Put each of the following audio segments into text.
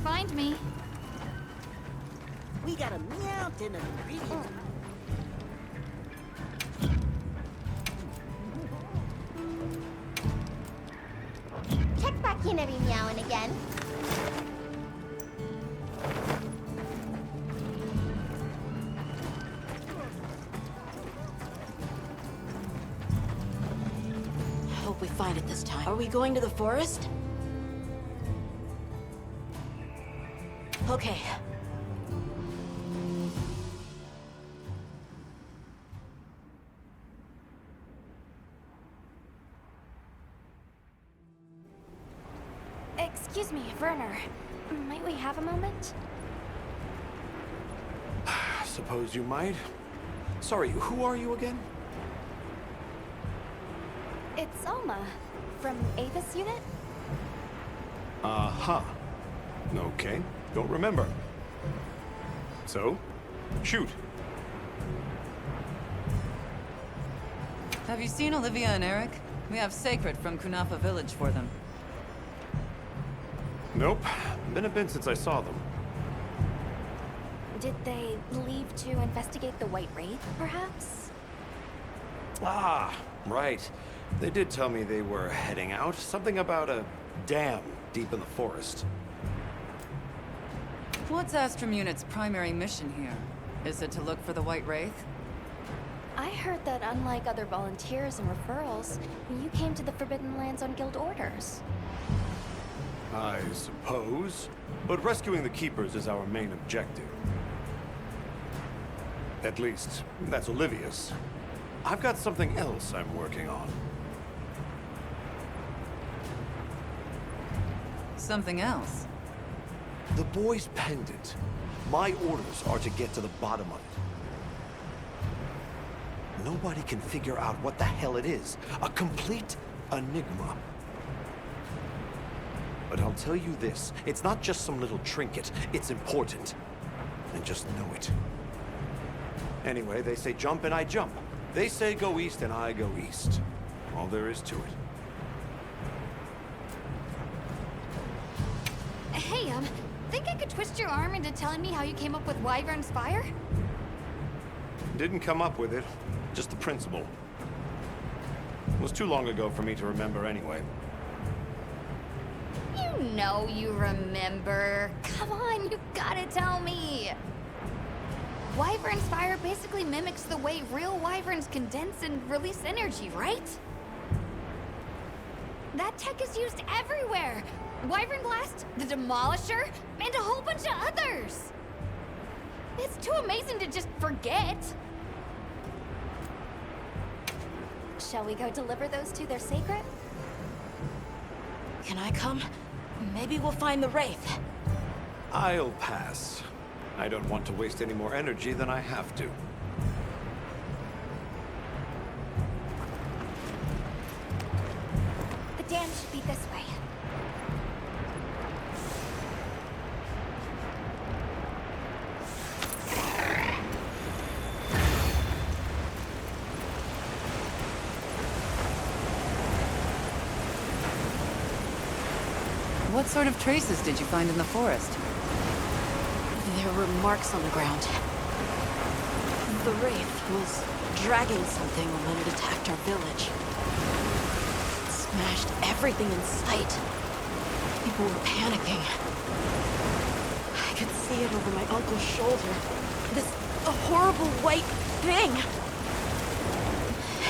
find me. We got a mountain of ingredients. Check back in every meow and again. I hope we find it this time. Are we going to the forest? Okay. Excuse me, Werner. Might we have a moment? Suppose you might. Sorry, who are you again? It's Alma, from Avis Unit. Uh-huh. Okay, don't remember. So, shoot. Have you seen Olivia and Eric? We have Sacred from Kunafa Village for them. Nope. Been a bit since I saw them. Did they leave to investigate the White Wraith, perhaps? Ah, right. They did tell me they were heading out. Something about a dam deep in the forest. What's Astrum Unit's primary mission here? Is it to look for the White Wraith? I heard that unlike other volunteers and referrals, you came to the Forbidden Lands on guild orders. I suppose. But rescuing the Keepers is our main objective. At least, that's Olivia's. I've got something else I'm working on. Something else? The boy's pendant. My orders are to get to the bottom of it. Nobody can figure out what the hell it is. A complete enigma. But I'll tell you this, it's not just some little trinket, it's important. And just know it. Anyway, they say jump and I jump. They say go east and I go east. All there is to it. Hey, think I could twist your arm into telling me how you came up with Wyvern's Fire? Didn't come up with it, just the principle. It was too long ago for me to remember anyway. You know you remember. Come on, you gotta tell me. Wyvern's Fire basically mimics the way real wyverns condense and release energy, right? That tech is used everywhere. Wyvern Blast, the Demolisher, and a whole bunch of others. It's too amazing to just forget. Shall we go deliver those to their sacred? Can I come? Maybe we'll find the Wraith. I'll pass. I don't want to waste any more energy than I have to. The dam should be this way. What sort of traces did you find in the forest? There were marks on the ground. The Wraith was dragging something when it attacked our village. It smashed everything in sight. People were panicking. I could see it over my uncle's shoulder. This horrible white thing.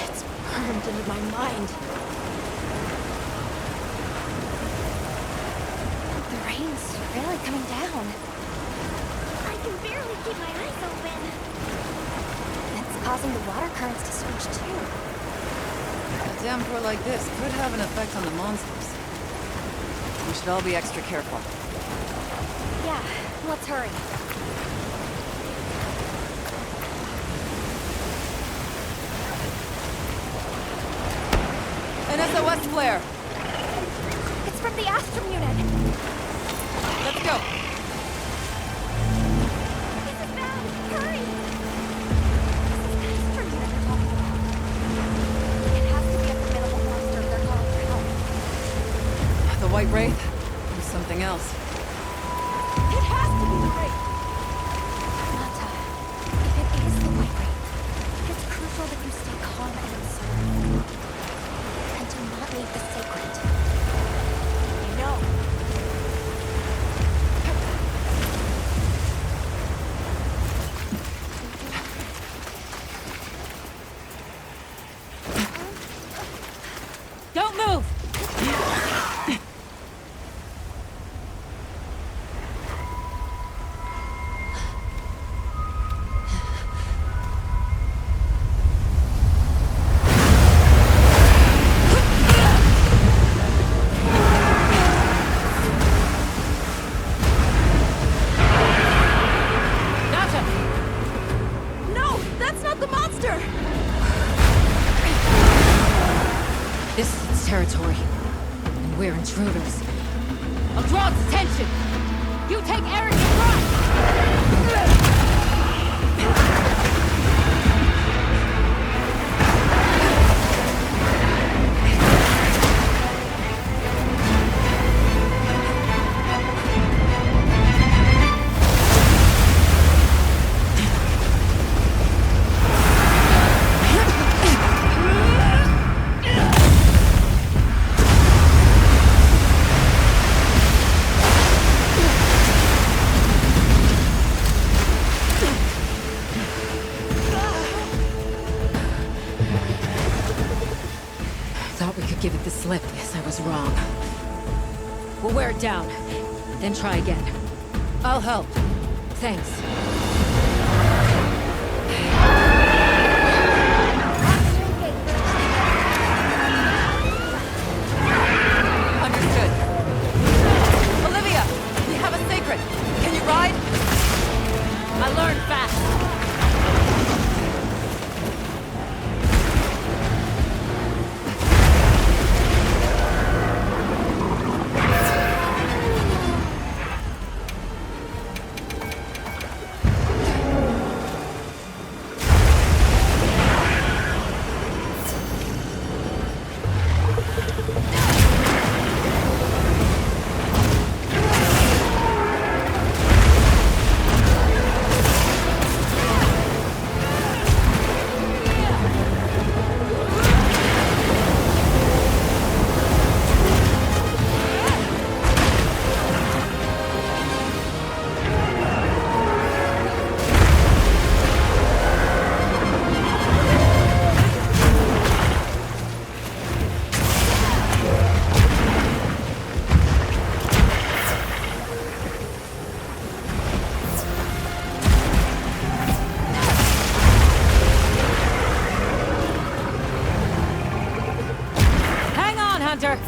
It's burned into my mind. The rain's really coming down. I can barely keep my eyes open. It's causing the water currents to switch too. A downpour like this could have an effect on the monsters. We should all be extra careful. Yeah, let's hurry. An SOS flare! It's from the Astrum unit. Let's go! This is bad. Hurry! This is Astrum unit they're talking about. It has to be a formidable monster they're calling for help. The White Wraith? Or something else? has to be the Wraith! Nata, if it is the White Wraith, it's crucial that you stay calm and observe. And do not leave the sacred. You know. Don't move! No, that's not the monster! This is its territory, and we're intruders. I'll draw its attention! You take Eric and run! Thought we could give it the slip. Guess I was wrong. We'll wear it down, then try again. I'll help. Thanks. Understood. Olivia, we have a sacred. Can you ride? I learned fast. Hunter!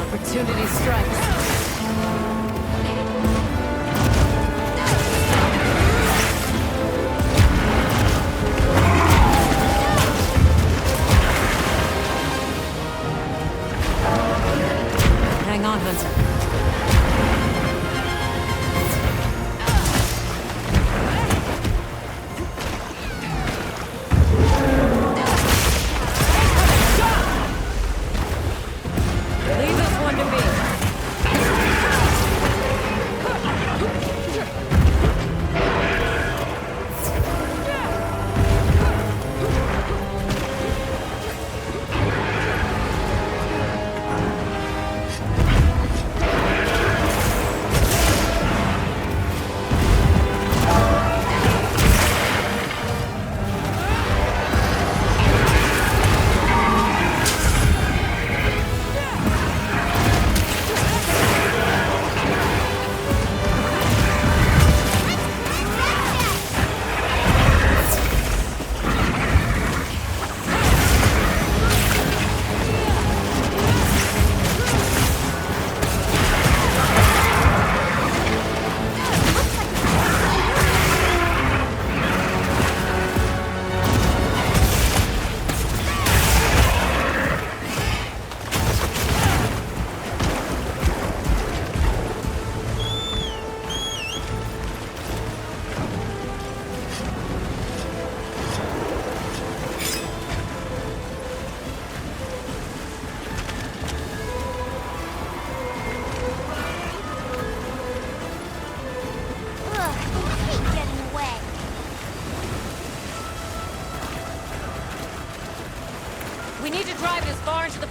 Opportunity strikes. Hang on, Hunter. Leave this one to me.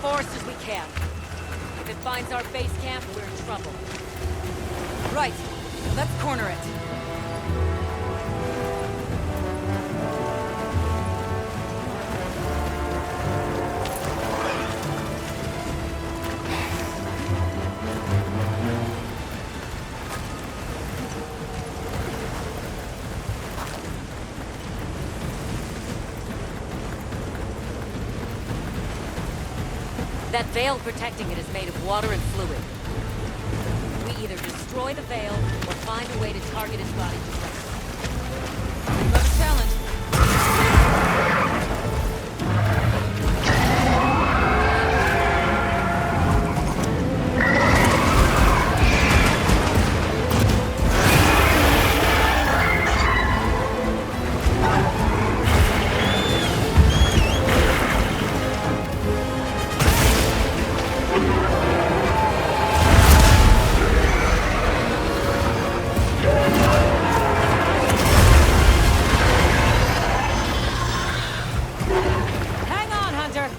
reinforced as we can. If it finds our base camp, we're in trouble. Right. Let's corner it. That veil protecting it is made of water and fluid. We either destroy the veil or find a way to target his body directly. Another challenge. Hang on, Hunter!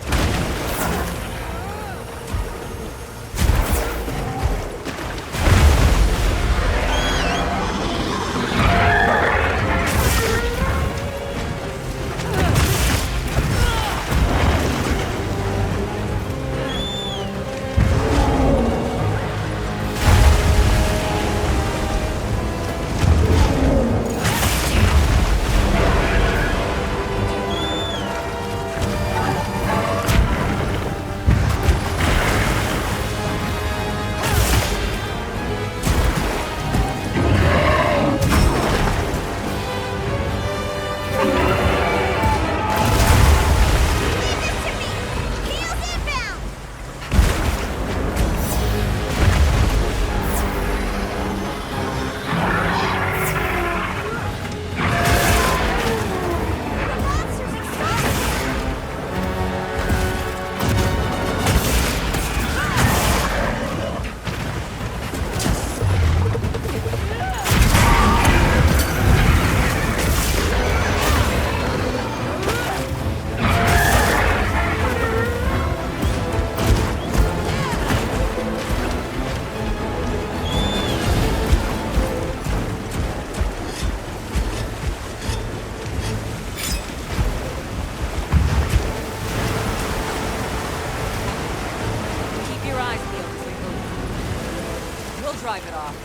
Keep your eyes peeled as we move. We'll drive it off.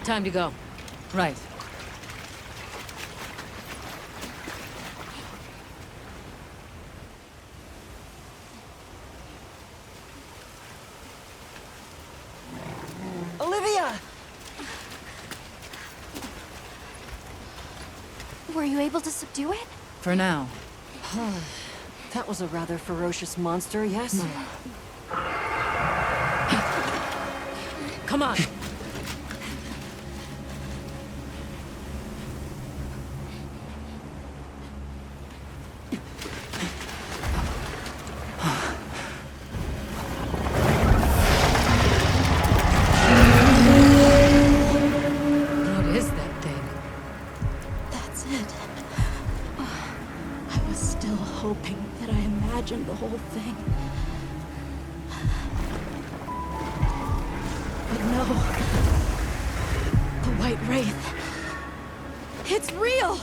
Time to go. Right. Olivia! Were you able to subdue it? For now. That was a rather ferocious monster, yes? Come on! What is that thing? That's it. I was still hoping that I imagined the whole thing. But no. The White Wraith. It's real!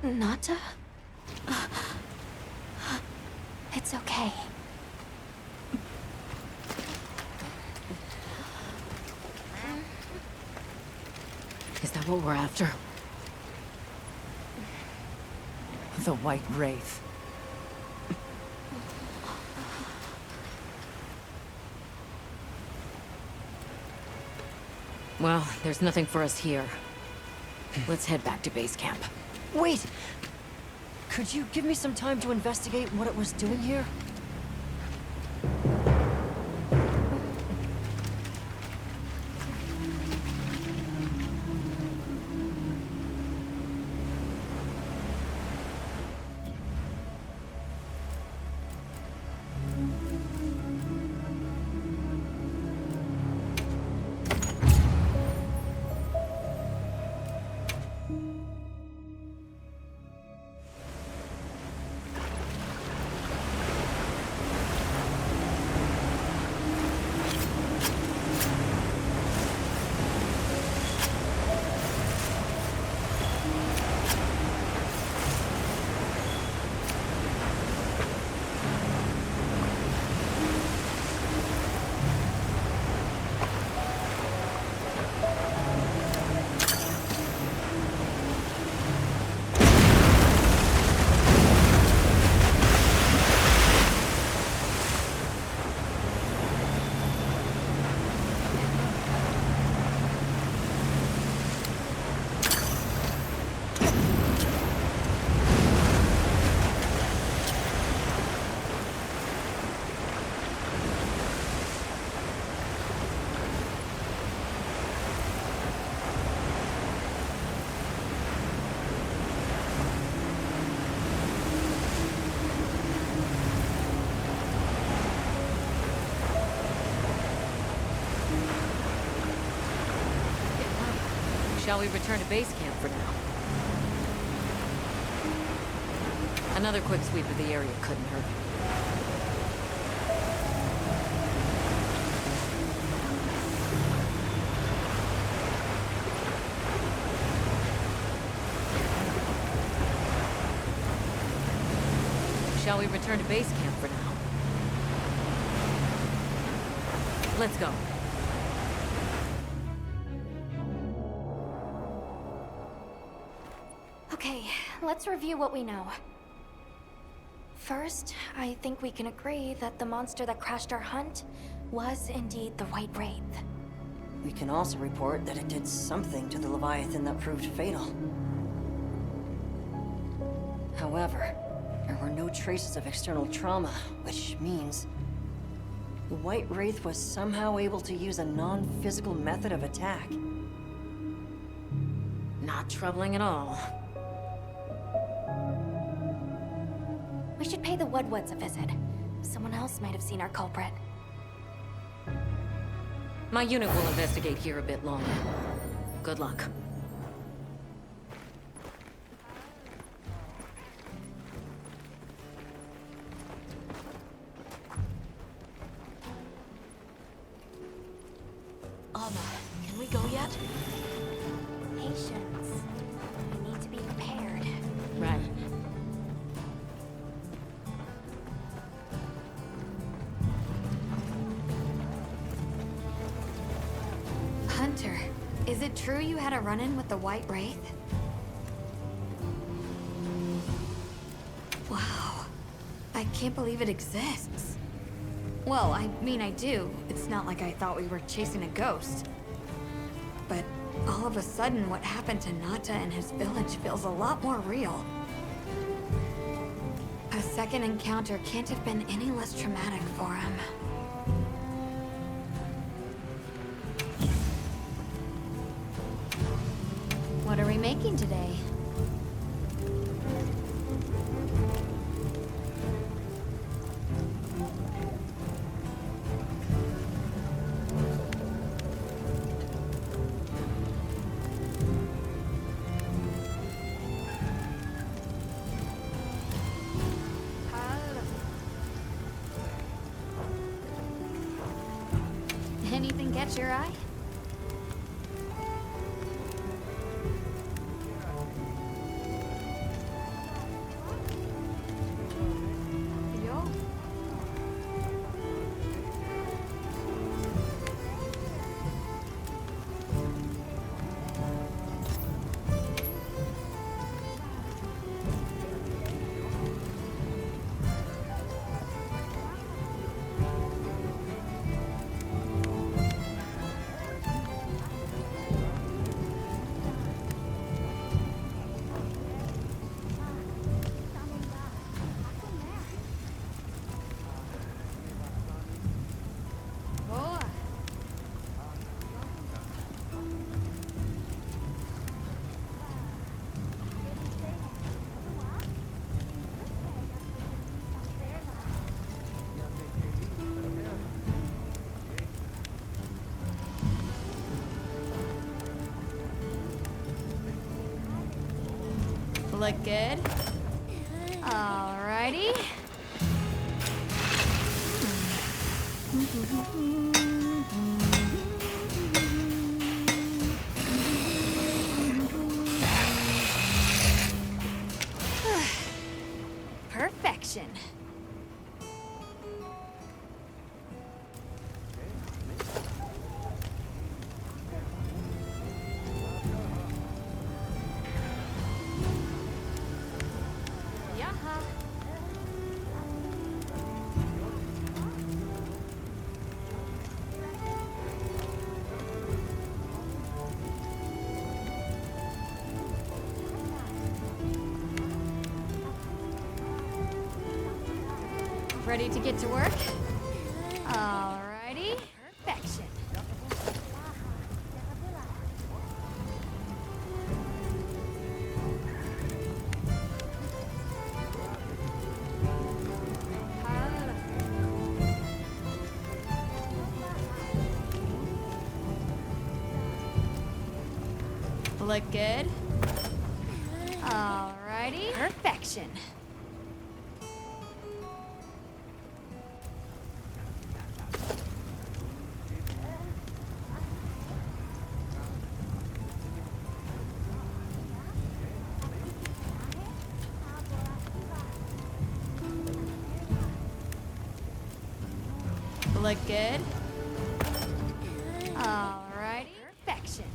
Nata? It's okay. Is that what we're after? The White Wraith. Well, there's nothing for us here. Let's head back to base camp. Wait! Could you give me some time to investigate what it was doing here? Shall we return to base camp for now? Another quick sweep of the area couldn't hurt. Shall we return to base camp for now? Let's go. Okay, let's review what we know. First, I think we can agree that the monster that crashed our hunt was indeed the White Wraith. We can also report that it did something to the Leviathan that proved fatal. However, there were no traces of external trauma, which means The White Wraith was somehow able to use a non-physical method of attack. Not troubling at all. We should pay the Woodwoods a visit. Someone else might have seen our culprit. My unit will investigate here a bit longer. Good luck. Alma, can we go yet? Patience. We need to be prepared. Right. Hunter, is it true you had a run-in with the White Wraith? Wow. I can't believe it exists. Well, I mean, I do. It's not like I thought we were chasing a ghost. But all of a sudden, what happened to Nata and his village feels a lot more real. A second encounter can't have been any less traumatic for him. What are we making today? Anything catch your eye? Yo. Boa. Look good. Alrighty. Perfection. Yaha. Ready to get to work? Alrighty. Perfection. Look good? Alrighty. Perfection. Look good? Alrighty. Perfection.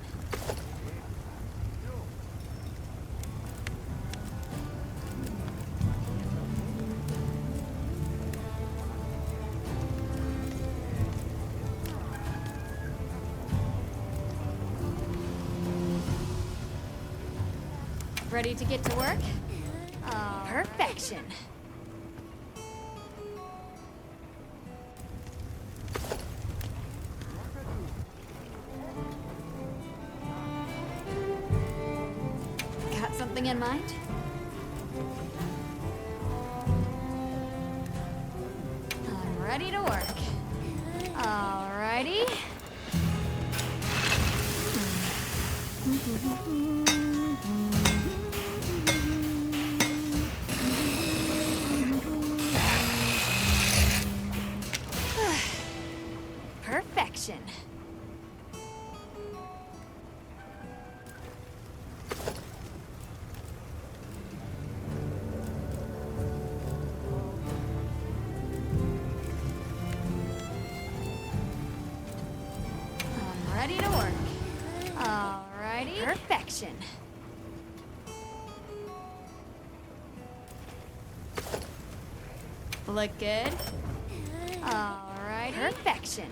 Ready to get to work? Perfection. something in mind? I'm ready to work. Alrighty. Perfection. I'm ready to work. Alrighty. Perfection. Look good? Alrighty. Perfection.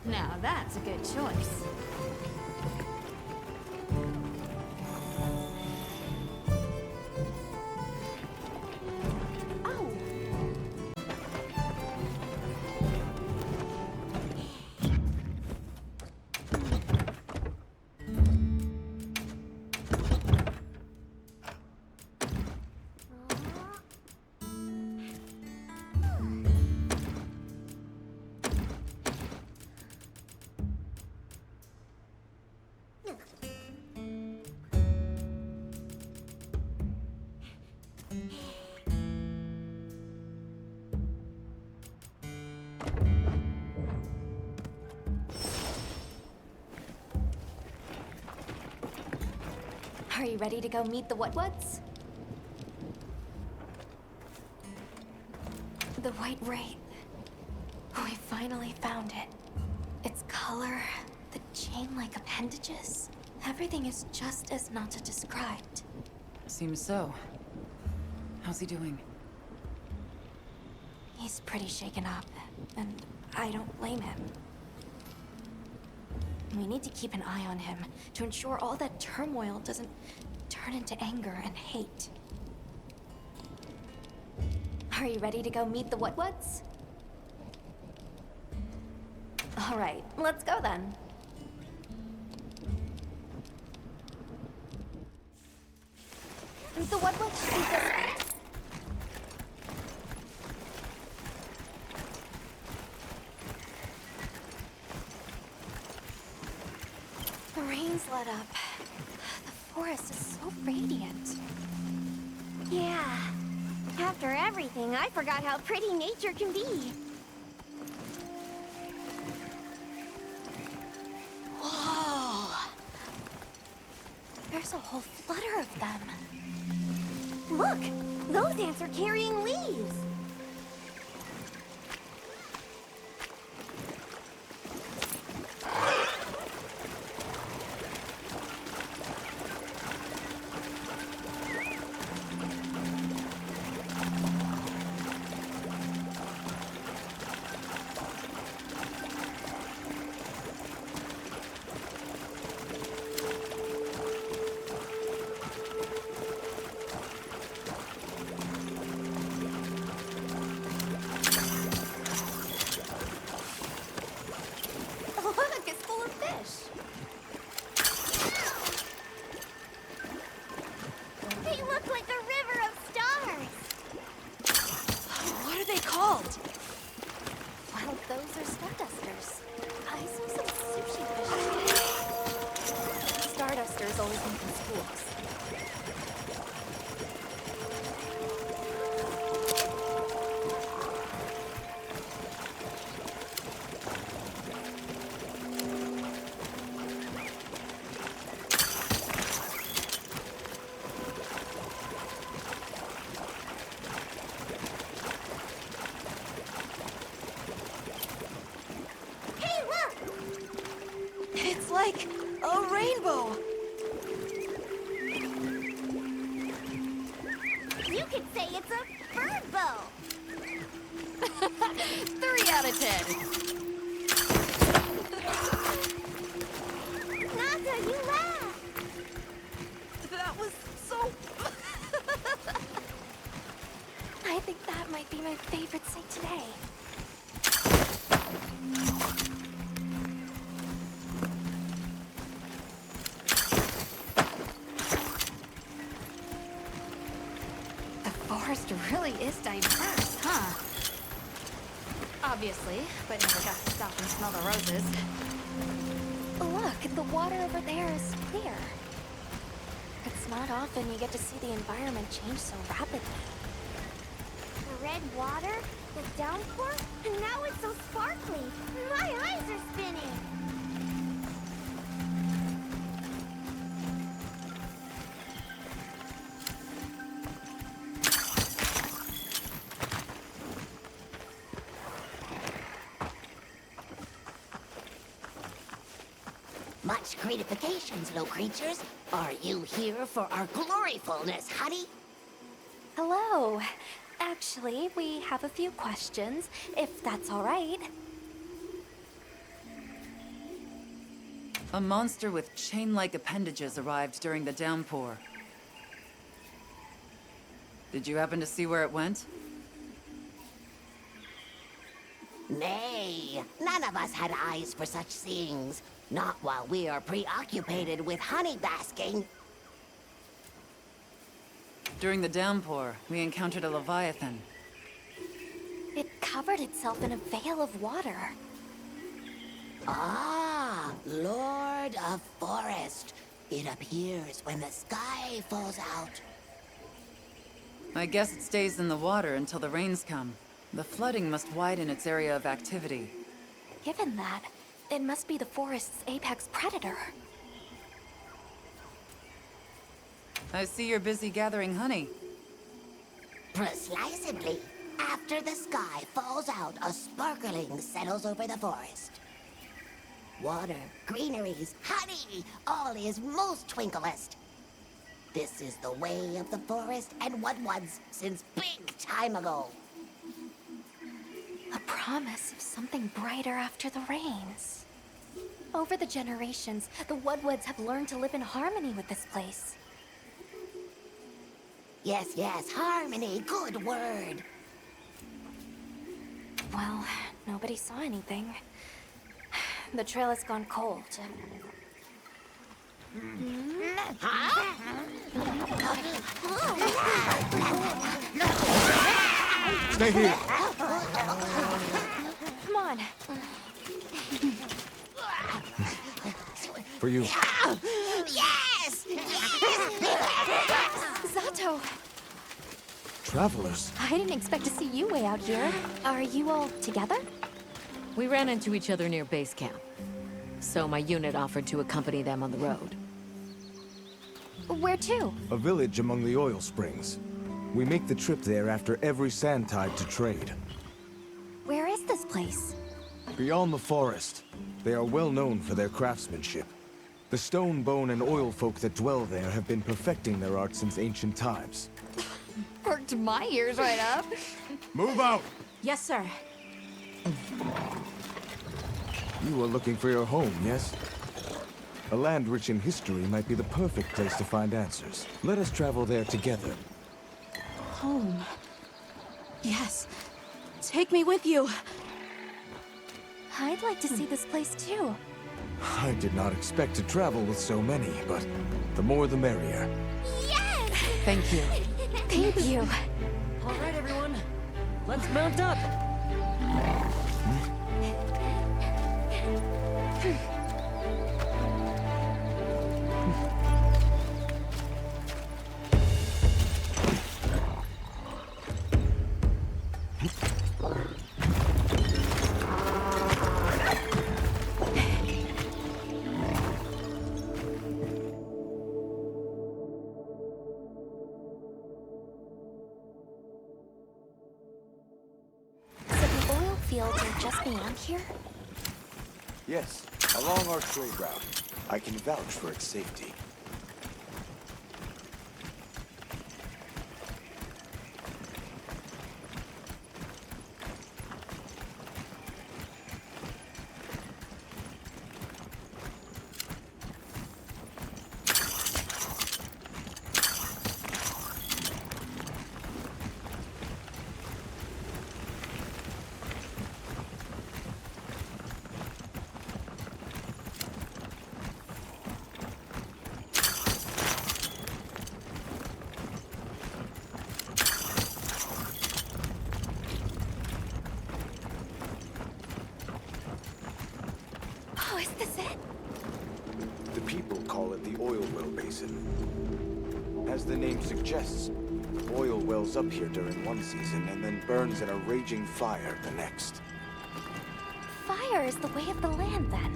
Now that's a good choice. Are you ready to go meet the Whatwoods? The White Wraith. We finally found it. Its color, the chain-like appendages. Everything is just as Nata described. Seems so. How's he doing? He's pretty shaken up, and I don't blame him. We need to keep an eye on him to ensure all that turmoil doesn't turn into anger and hate. Are you ready to go meet the Whatwoods? All right, let's go then. The Whatwoods should be this way. The rain's let up. The forest is so radiant. Yeah. After everything, I forgot how pretty nature can be. Whoa! There's a whole flutter of them. Look! Those ants are carrying leaves! Look, it's full of fish. They look like a river of stars! What are they called? Well, those are stardusters. I saw some sushi fish today. Stardusters always make in schools. Hey, look! It's like a rainbow. You could say it's a bird bow! 3 out of 10. Nata, you laughed! That was so... I think that might be my favorite sight today. really is diverse, huh? Obviously, but never got to stop and smell the roses. Look, the water over there is clear. It's not often you get to see the environment change so rapidly. The red water, the downpour, and now it's so sparkly. My eyes are spinning. Much gratifications, little creatures. Are you here for our gloryfulness, honey? Hello. Actually, we have a few questions, if that's all right. A monster with chain-like appendages arrived during the downpour. Did you happen to see where it went? Nay, none of us had eyes for such things. Not while we are preoccupied with honey basking. During the downpour, we encountered a leviathan. It covered itself in a veil of water. Ah, Lord of Forest. It appears when the sky falls out. I guess it stays in the water until the rains come. The flooding must widen its area of activity. Given that, it must be the forest's apex predator. I see you're busy gathering honey. Precisely. After the sky falls out, a sparkling settles over the forest. Water, greeneries, honey, all is most twinklest. This is the way of the forest and what was since big time ago. A promise of something brighter after the rains. Over the generations, the Woodwoods have learned to live in harmony with this place. Yes, yes, harmony, good word. Well, nobody saw anything. The trail has gone cold. Stay here! Come on. For you. Yes! Zato! Travelers. I didn't expect to see you way out here. Are you all together? We ran into each other near base camp, so my unit offered to accompany them on the road. Where to? A village among the oil springs. We make the trip there after every sand tide to trade. Where is this place? Beyond the forest, they are well known for their craftsmanship. The stone, bone, and oil folk that dwell there have been perfecting their art since ancient times. Perked my ears right up. Move out! Yes, sir. You are looking for your home, yes? A land rich in history might be the perfect place to find answers. Let us travel there together. Home. Yes. Take me with you. I'd like to see this place too. I did not expect to travel with so many, but the more the merrier. Yes! Thank you. Thank you. All right, everyone. Let's mount up. So the oil fields are just beyond here? Yes, along our trade route. I can vouch for its safety. this it? The people call it the oil well basin. As the name suggests, oil wells up here during one season and then burns in a raging fire the next. Fire is the way of the land, then.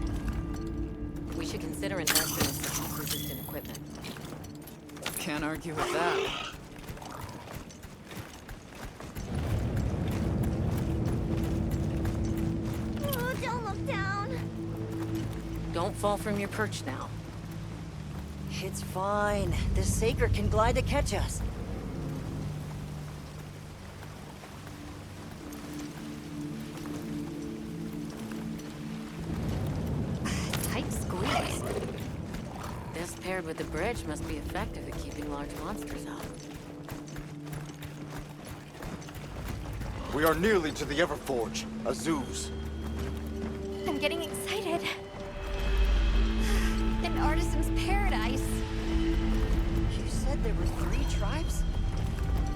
We should consider investing in some heat-resistant equipment. Can't argue with that. Oh, don't look down. Don't fall from your perch now. It's fine. The Saker can glide to catch us. Tight squeeze. This paired with the bridge must be effective at keeping large monsters out. We are nearly to the Everforge, Azuz. I'm getting excited. An artisan's paradise. You said there were 3 tribes?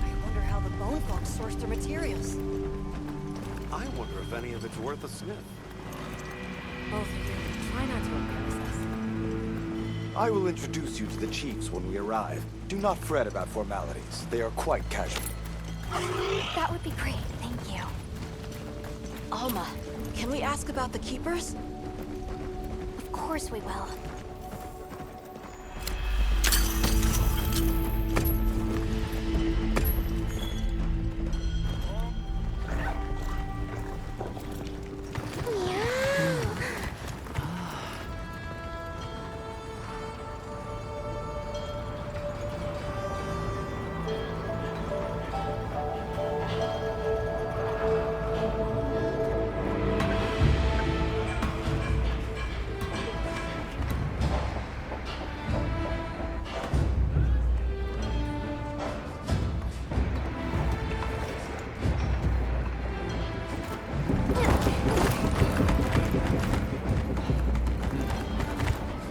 I wonder how the bone folks source their materials. I wonder if any of it's worth a sniff. Both of you, try not to embarrass us. I will introduce you to the chiefs when we arrive. Do not fret about formalities. They are quite casual. That would be great, thank you. Alma, can we ask about the Keepers? Of course we will.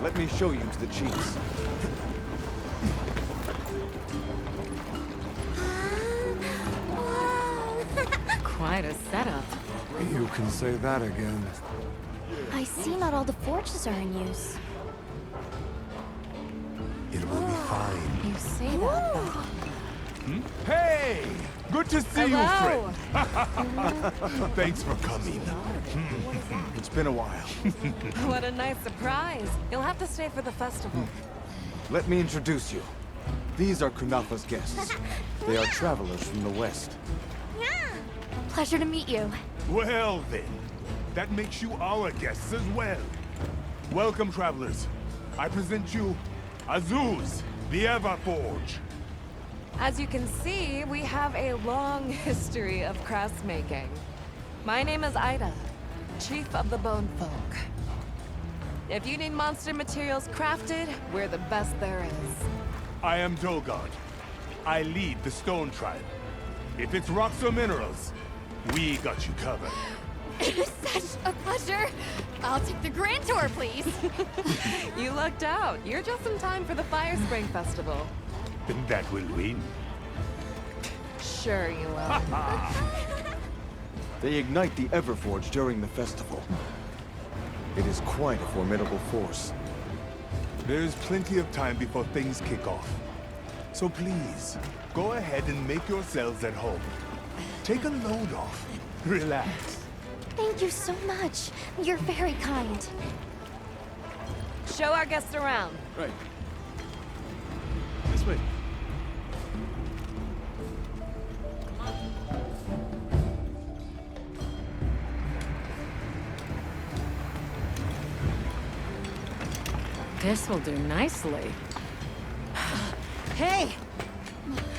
Let me show you to the chiefs. Quite a setup. You can say that again. I see not all the forges are in use. It will be fine. You say that, but... Hey! Good to see Hello. you, friend. Thanks for coming. It's been a while. What a nice surprise. You'll have to stay for the festival. Let me introduce you. These are Kunafa's guests. They are travelers from the west. Pleasure to meet you. Well then, that makes you our guests as well. Welcome, travelers. I present you Azuz, the Everforge. As you can see, we have a long history of crafts making. My name is Ida, Chief of the Bone Folk. If you need monster materials crafted, we're the best there is. I am Dolgard. I lead the Stone Tribe. If it's rocks or minerals, we got you covered. It is such a pleasure. I'll take the grand tour, please. You lucked out. You're just in time for the Fire Spring Festival. Then that will win. Sure you will. They ignite the Everforge during the festival. It is quite a formidable force. There's plenty of time before things kick off. So please, go ahead and make yourselves at home. Take a load off. Relax. Thank you so much. You're very kind. Show our guests around. Right. This way. This will do nicely. Hey!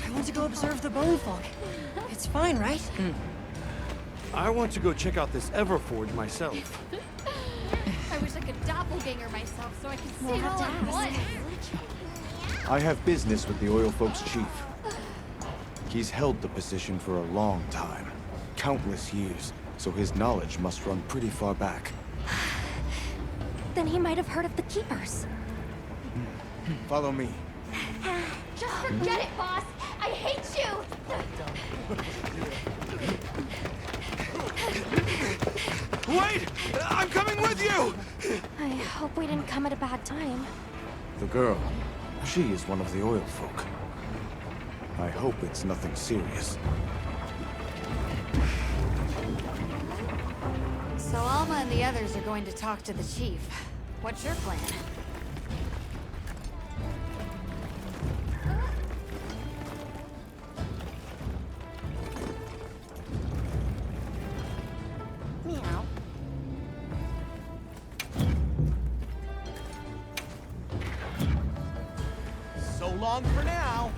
I want to go observe the bone folk. It's fine, right? I want to go check out this Everforge myself. I wish I could doppelganger myself so I could see it all at once. I have business with the oil folks' chief. He's held the position for a long time. Countless years, so his knowledge must run pretty far back. Then he might have heard of the Keepers. Follow me. Just forget it, boss. I hate you. Wait! I'm coming with you! I Hope we didn't come at a bad time. The girl, she is one of the oil folk. I hope it's nothing serious. So Alma and the others are going to talk to the chief. What's your plan? Meow. So long for now.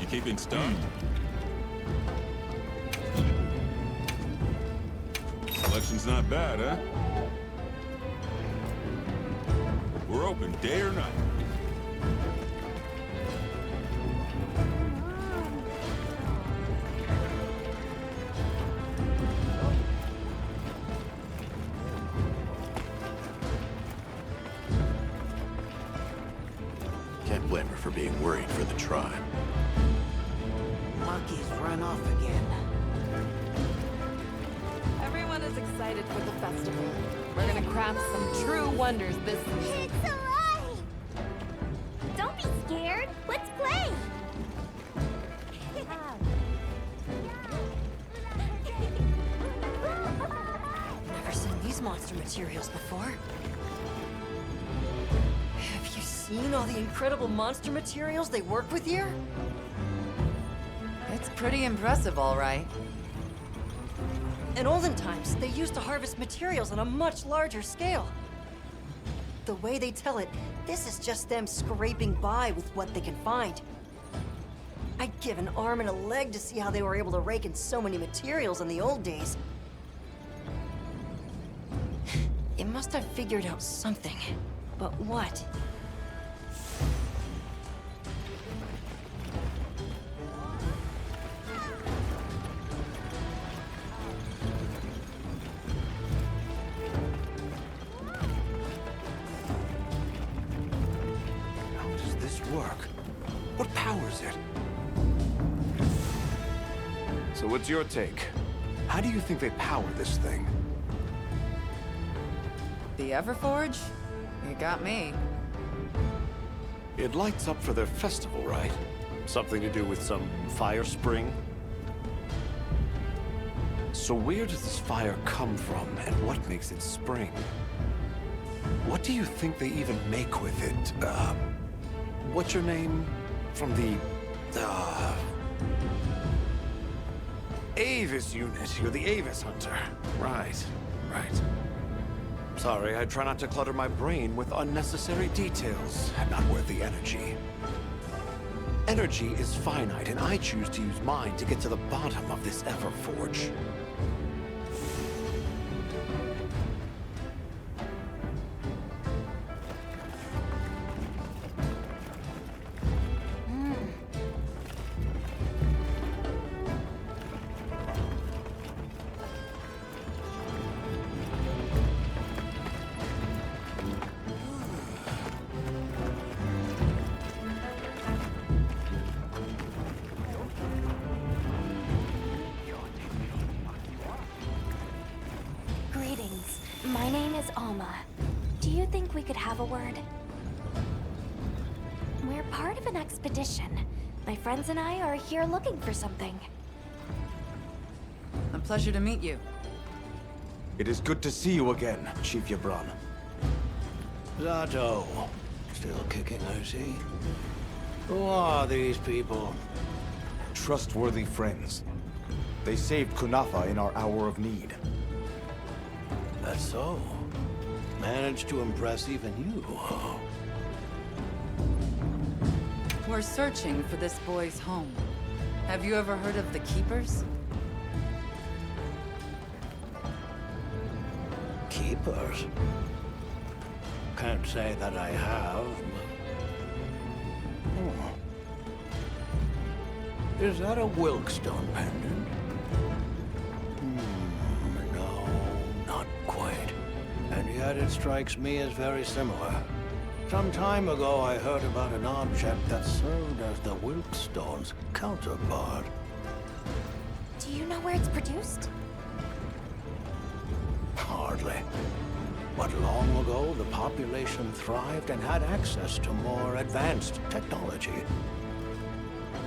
Keeping stunned. Selection's not bad, huh? We're open day or night. Can't blame her for being worried for the tribe. Monkeys run off again. Everyone is excited for the festival. We're gonna craft some true wonders this season. It's alive! Don't be scared. Let's play. Never seen these monster materials before. Have you seen all the incredible monster materials they work with here? It's pretty impressive, all right. In olden times, they used to harvest materials on a much larger scale. The way they tell it, this is just them scraping by with what they can find. I'd give an arm and a leg to see how they were able to rake in so many materials in the old days. It must have figured out something. But what? Work? What powers it? So what's your take? How do you think they power this thing? The Everforge? You got me. It lights up for their festival, right? Something to do with some fire spring? So where does this fire come from, and what makes it spring? What do you think they even make with it? What's your name? From the, Avis unit. You're the Avis hunter. Right. Sorry, I try not to clutter my brain with unnecessary details. Not worth the energy. Energy is finite, and I choose to use mine to get to the bottom of this Everforge. My name is Alma. Do you think we could have a word? We're part of an expedition. My friends and I are here looking for something. A pleasure to meet you. It is good to see you again, Chief Yabran. Zato. Still kicking, I see. Who are these people? Trustworthy friends. They saved Kunafa in our hour of need. That's so. Managed to impress even you, huh? We're searching for this boy's home. Have you ever heard of the Keepers? Keepers? can't say that I have. Oh. Is that a Wilkstone pendant? No, not quite. And yet it strikes me as very similar. Some time ago I heard about an object that served as the Wilkstone's counterpart. Do you know where it's produced? Hardly. But long ago, the population thrived and had access to more advanced technology.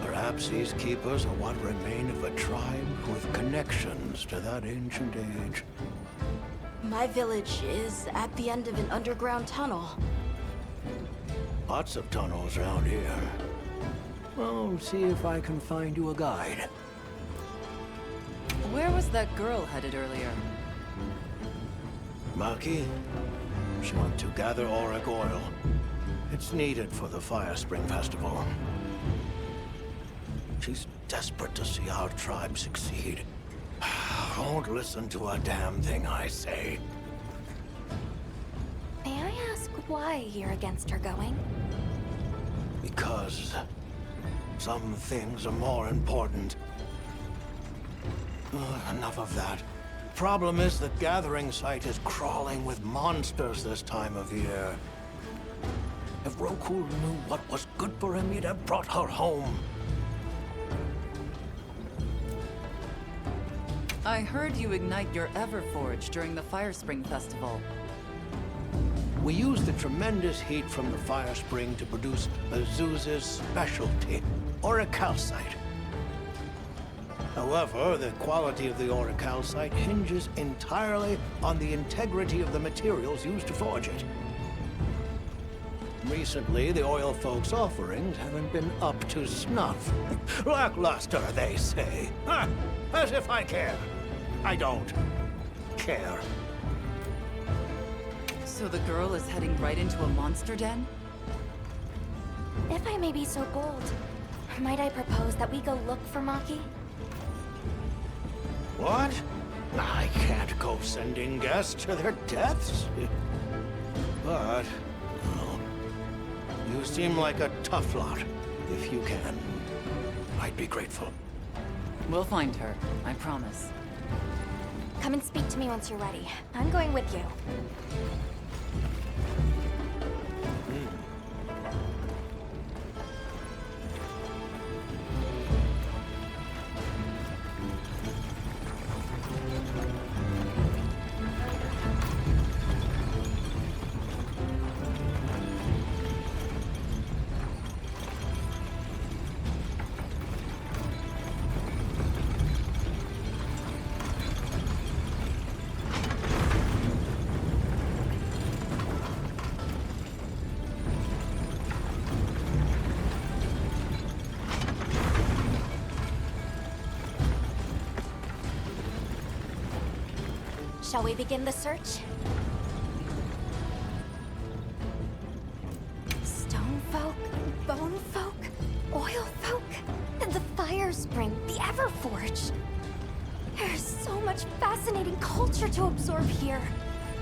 Perhaps these keepers are what remain of a tribe with connections to that ancient age. My village is at the end of an underground tunnel. Lots of tunnels around here. Well, see if I can find you a guide. Where was that girl headed earlier? Maki? She went to gather auric oil. It's needed for the Fire Spring Festival. She's desperate to see our tribe succeed. Won't listen to a damn thing I say. May I ask why you're against her going? Because some things are more important. Enough of that. Problem is the gathering site is crawling with monsters this time of year. If Roku knew what was good for him, he'd have brought her home. I heard you ignite your Everforge during the Fire Spring Festival. We use the tremendous heat from the fire spring to produce Azuz's specialty, auricalcite. However, the quality of the auricalcite hinges entirely on the integrity of the materials used to forge it. Recently, the oil folks' offerings haven't been up to snuff. Lackluster, they say. Ha! As if I care. I don't care. So the girl is heading right into a monster den? If I may be so bold, might I propose that we go look for Maki? What? I can't go sending guests to their deaths. But, well, you seem like a tough lot. If you can, I'd be grateful. We'll find her, I promise. Come and speak to me once you're ready. I'm going with you. Shall we begin the search? Stone folk, bone folk, oil folk, and the fire spring, the Everforge. There's so much fascinating culture to absorb here.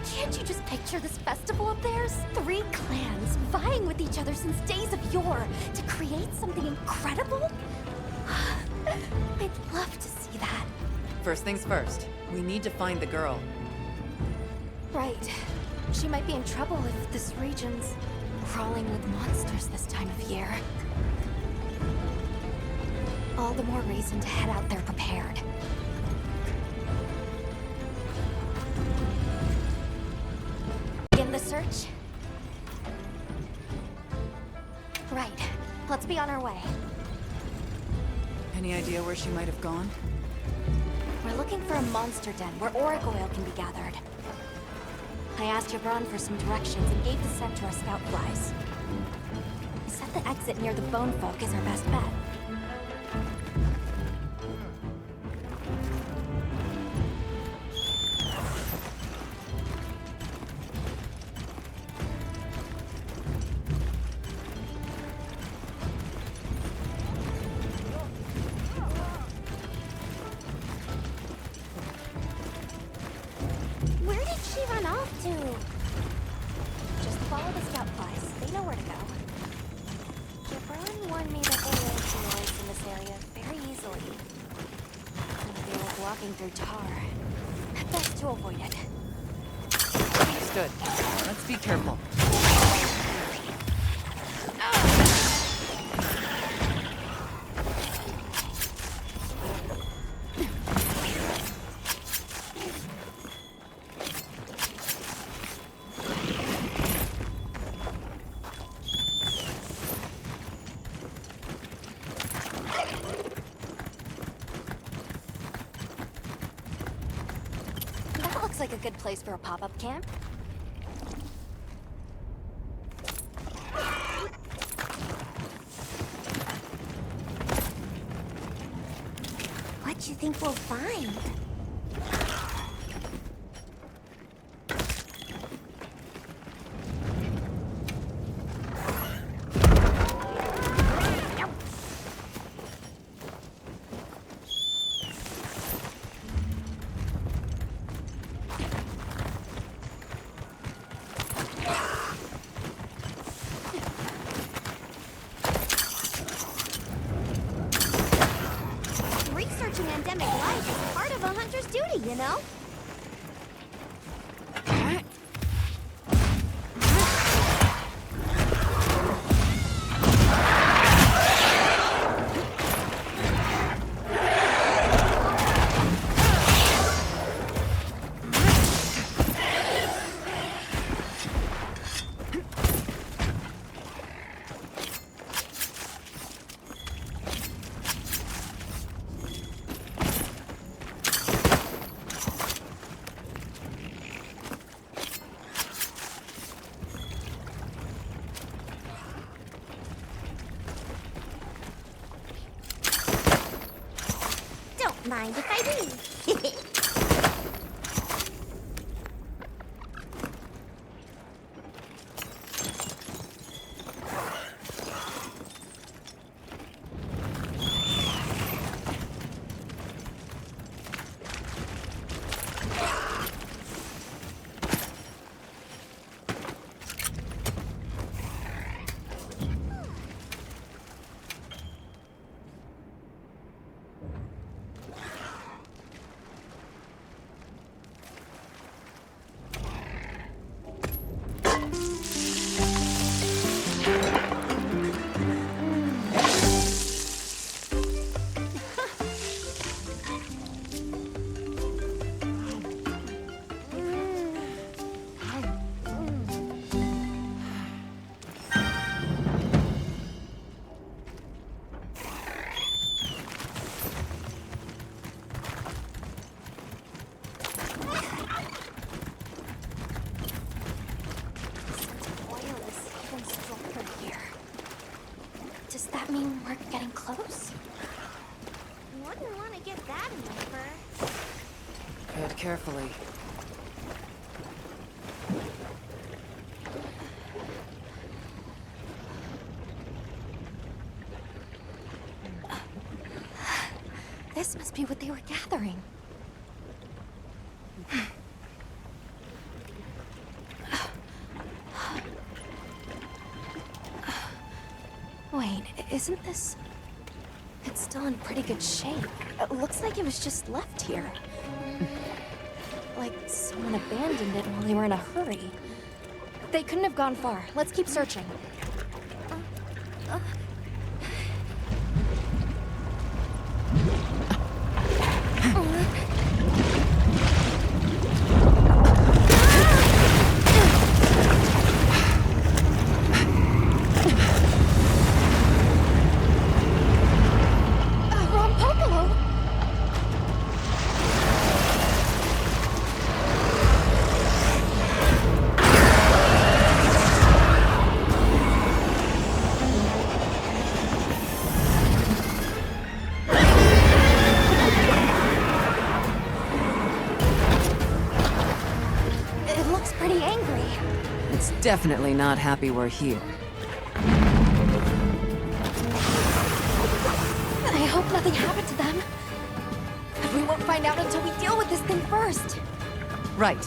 Can't you just picture this festival of theirs? 3 clans vying with each other since days of yore to create something incredible? I'd love to see that. First things first, we need to find the girl. Right. She might be in trouble if this region's crawling with monsters this time of year. All the more reason to head out there prepared. Begin the search? Right. Let's be on our way. Any idea where she might have gone? We're looking for a monster den where auric oil can be gathered. I asked Jabron for some directions and gave the scent to our scout flies. He said the exit near the bone folk is our best bet. Just follow the scout flies. They know where to go. Gibran warned me that there is noise in this area very easily. And I feel like walking through tar. Best to avoid it. Understood. Let's be careful. That looks like a good place for a pop-up camp. What do you think we'll find? Researching endemic life is part of a hunter's duty, you know? Don't mind if I do. Does that mean we're getting close? Wouldn't want to get that in my fur. Tread carefully. This must be what they were gathering. Wait, isn't this... It's still in pretty good shape. It looks like it was just left here. Like someone abandoned it while they were in a hurry. They couldn't have gone far. Let's keep searching. Definitely not happy we're here. I hope nothing happened to them. But we won't find out until we deal with this thing first. Right.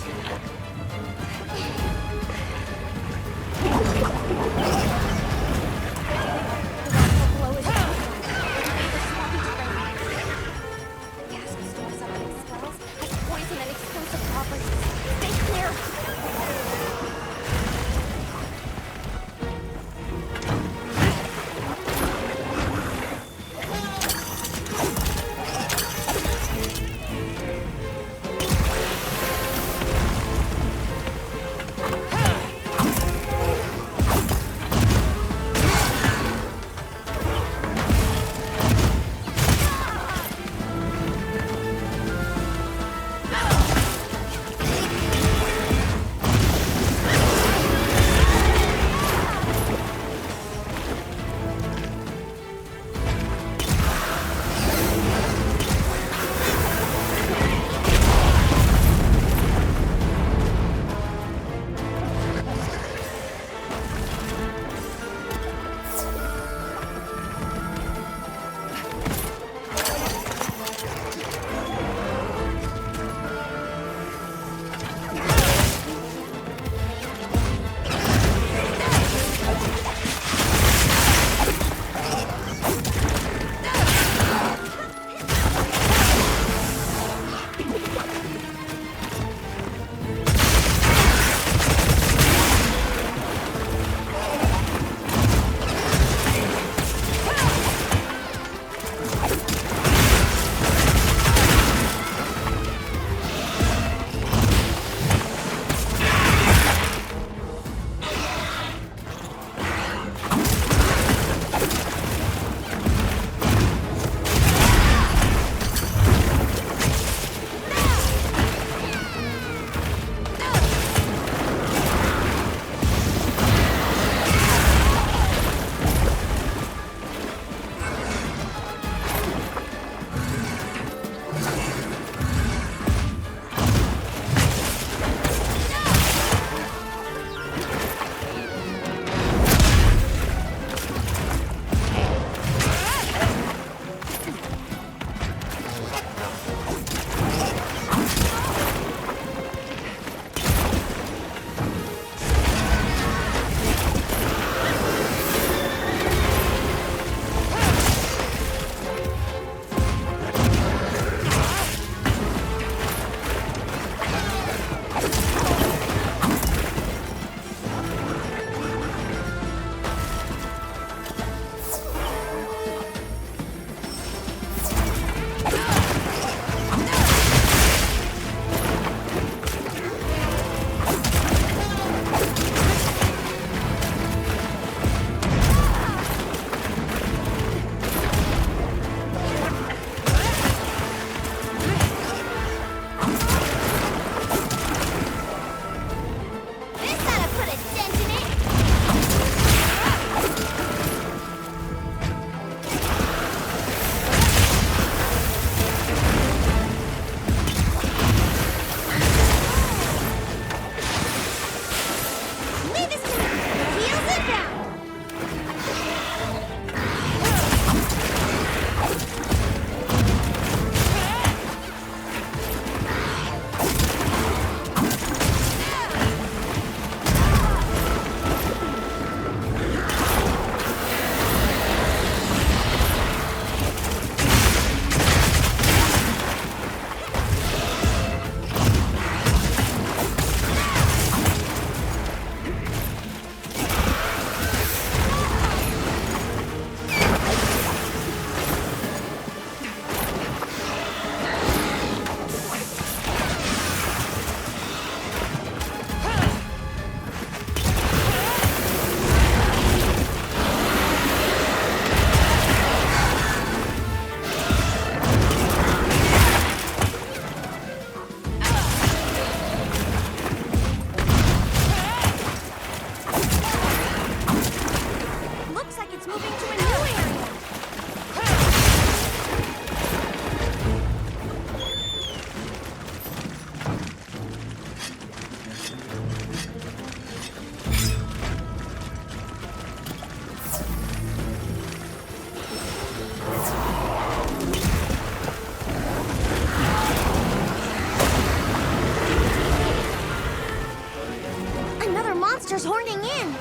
Monsters horning in!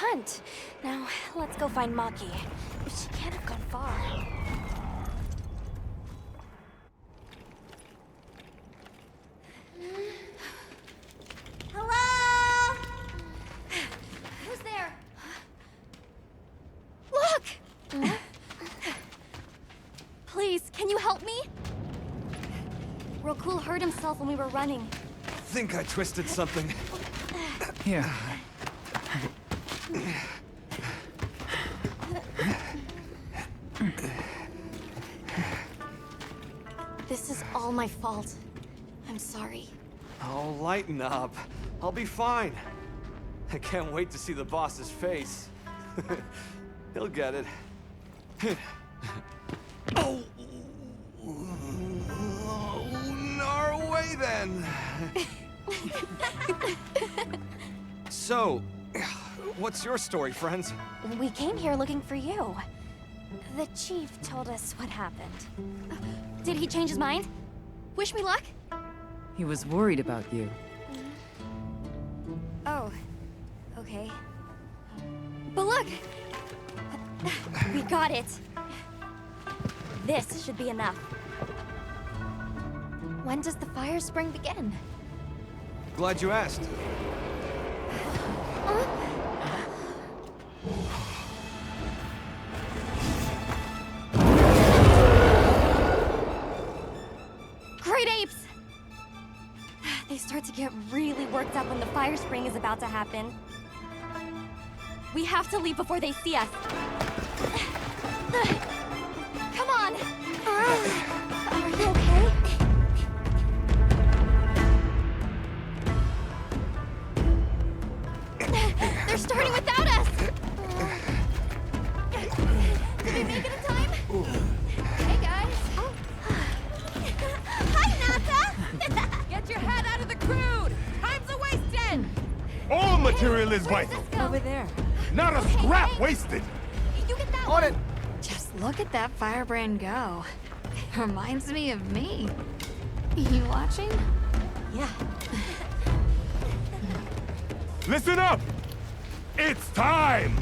hunt. Now, let's go find Maki. She can't have gone far. Hello? Who's there? Look! Please, can you help me? Rokul hurt himself when we were running. Think I twisted something. Here. This is all my fault. I'm sorry. Oh, lighten up. I'll be fine. I can't wait to see the boss's face. He'll get it. Oh! Our way then! So, what's your story, friends? We came here looking for you. The chief told us what happened. Did he change his mind? Wish me luck? He was worried about you. Oh, okay. But look! We got it! This should be enough. When does the fire spring begin? Glad you asked. Great apes! They start to get really worked up when the fire spring is about to happen. We have to leave before they see us. Come on! Are you okay? They're starting without us! Did we make it in time? Hey, guys. Hi, Nata! Get your head out of the crude! Time's a wasting! All material is Where's vital. this go? Over there. Not a scrap wasted. You get that On one. it. Just look at that firebrand go. Reminds me of me. You watching? Yeah. Listen up. It's time.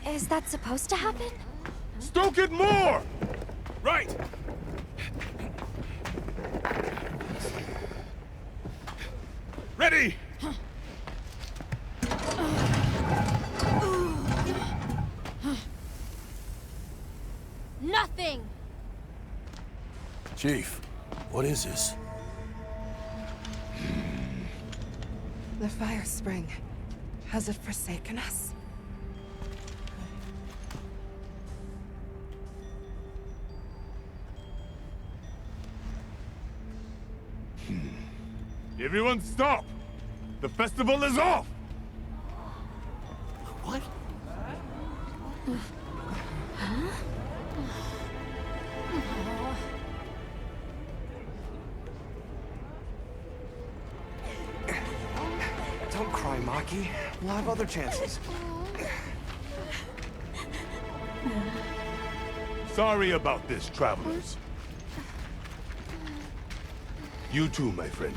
Is that supposed to happen? Stoke it more. Right. Ready. Nothing! Chief, what is this? The fire spring. Has it forsaken us? Everyone stop. The festival is off. What? Don't cry, Maki. We'll have other chances. Sorry about this, travelers. You too, my friend.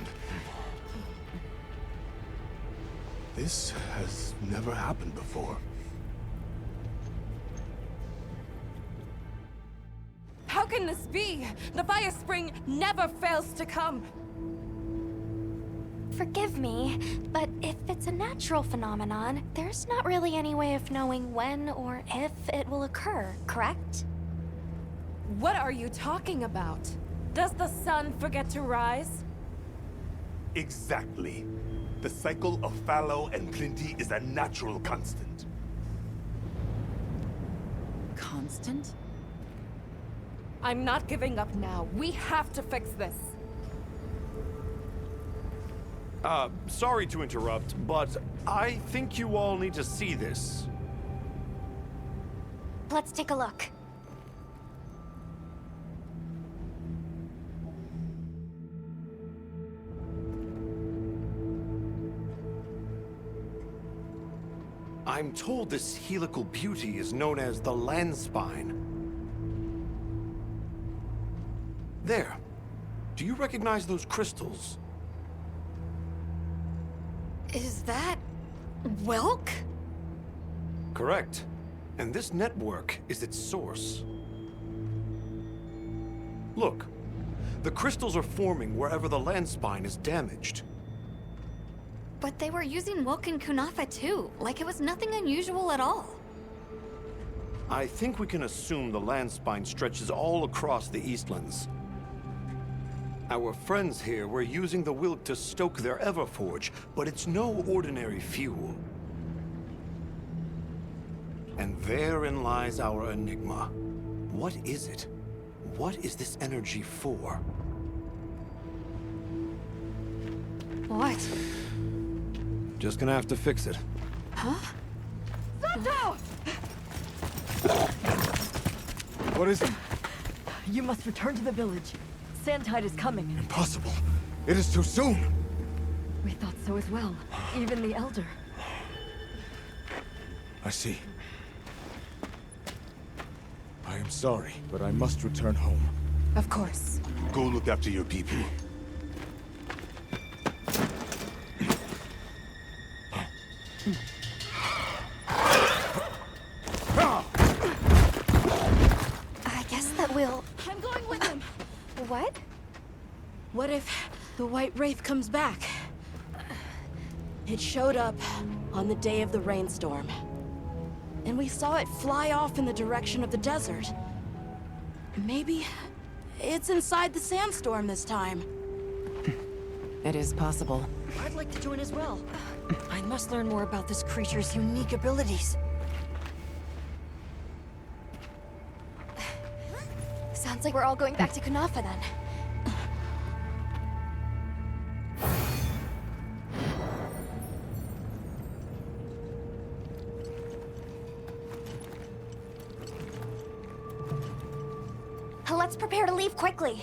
This has never happened before. How can this be? The fire spring never fails to come. Forgive me, but if it's a natural phenomenon, there's not really any way of knowing when or if it will occur, correct? What are you talking about? Does the sun forget to rise? Exactly. The cycle of fallow and plenty is a natural constant. Constant? I'm not giving up now. We have to fix this. Sorry to interrupt, but I think you all need to see this. Let's take a look. I'm told this helical beauty is known as the Landspine. There. Do you recognize those crystals? Is that... Welk? Correct. And this network is its source. Look. The crystals are forming wherever the Landspine is damaged. But they were using Welk and Kunafa too, like it was nothing unusual at all. I think we can assume the Landspine stretches all across the Eastlands. Our friends here were using the Wilk to stoke their Everforge, but it's no ordinary fuel. And therein lies our enigma. What is it? What is this energy for? What? Just gonna have to fix it. Huh? Zato! What is it? You must return to the village. Sandtide is coming. Impossible. It is too soon. We thought so as well. Even the Elder. I see. I am sorry, but I must return home. Of course. Go look after your people. I guess that we'll... I'm going with him. What? What if the White Wraith comes back? It showed up on the day of the rainstorm. And we saw it fly off in the direction of the desert. Maybe it's inside the sandstorm this time. It is possible. I'd like to join as well. I must learn more about this creature's unique abilities. Sounds like we're all going back to Kunafa then. Let's prepare to leave quickly.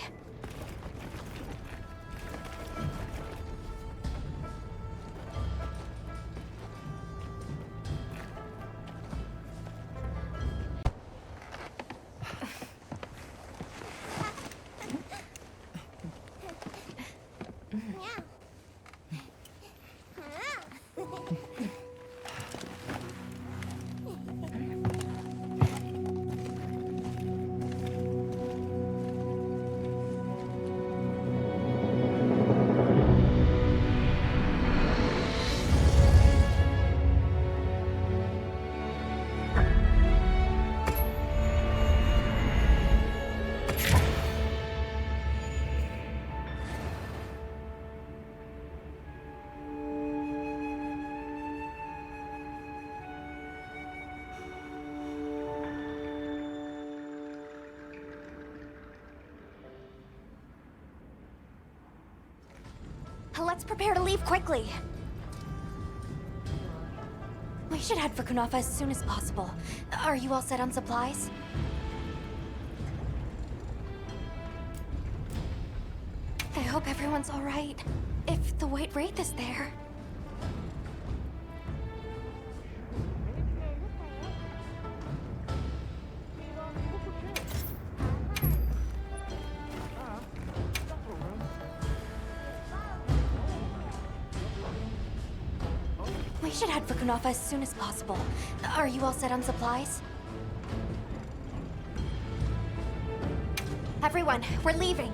Let's prepare to leave quickly. We should head for Kunafa as soon as possible. Are you all set on supplies? I hope everyone's all right. If the White Wraith is there. We should head for Kunafa as soon as possible. Are you all set on supplies? Everyone, we're leaving.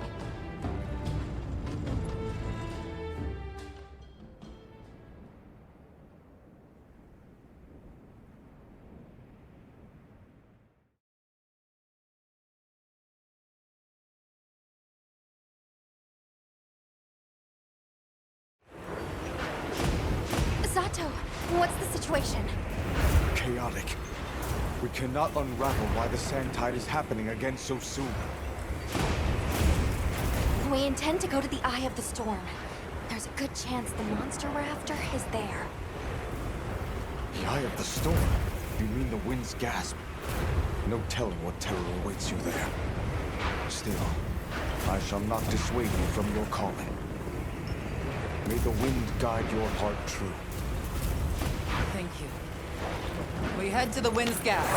Zato, what's the situation? Chaotic. We cannot unravel why the Sandtide is happening again so soon. We intend to go to the Eye of the Storm. There's a good chance the monster we're after is there. The Eye of the Storm? You mean the wind's gasp? No telling what terror awaits you there. Still, I shall not dissuade you from your calling. May the wind guide your heart true. Thank you. We head to the Wind's Gasp.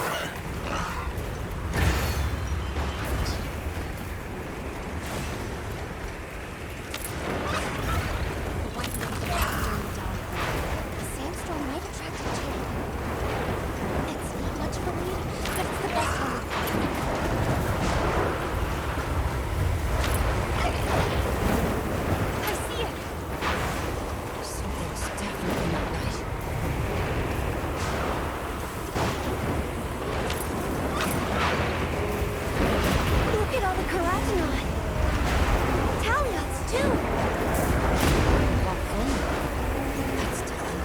The sandstorm might attract a jade. It's not much of a lead, but it's the best one. I see it. Something's definitely not right. Look at all the keratinite. Taliots, too. That's telling.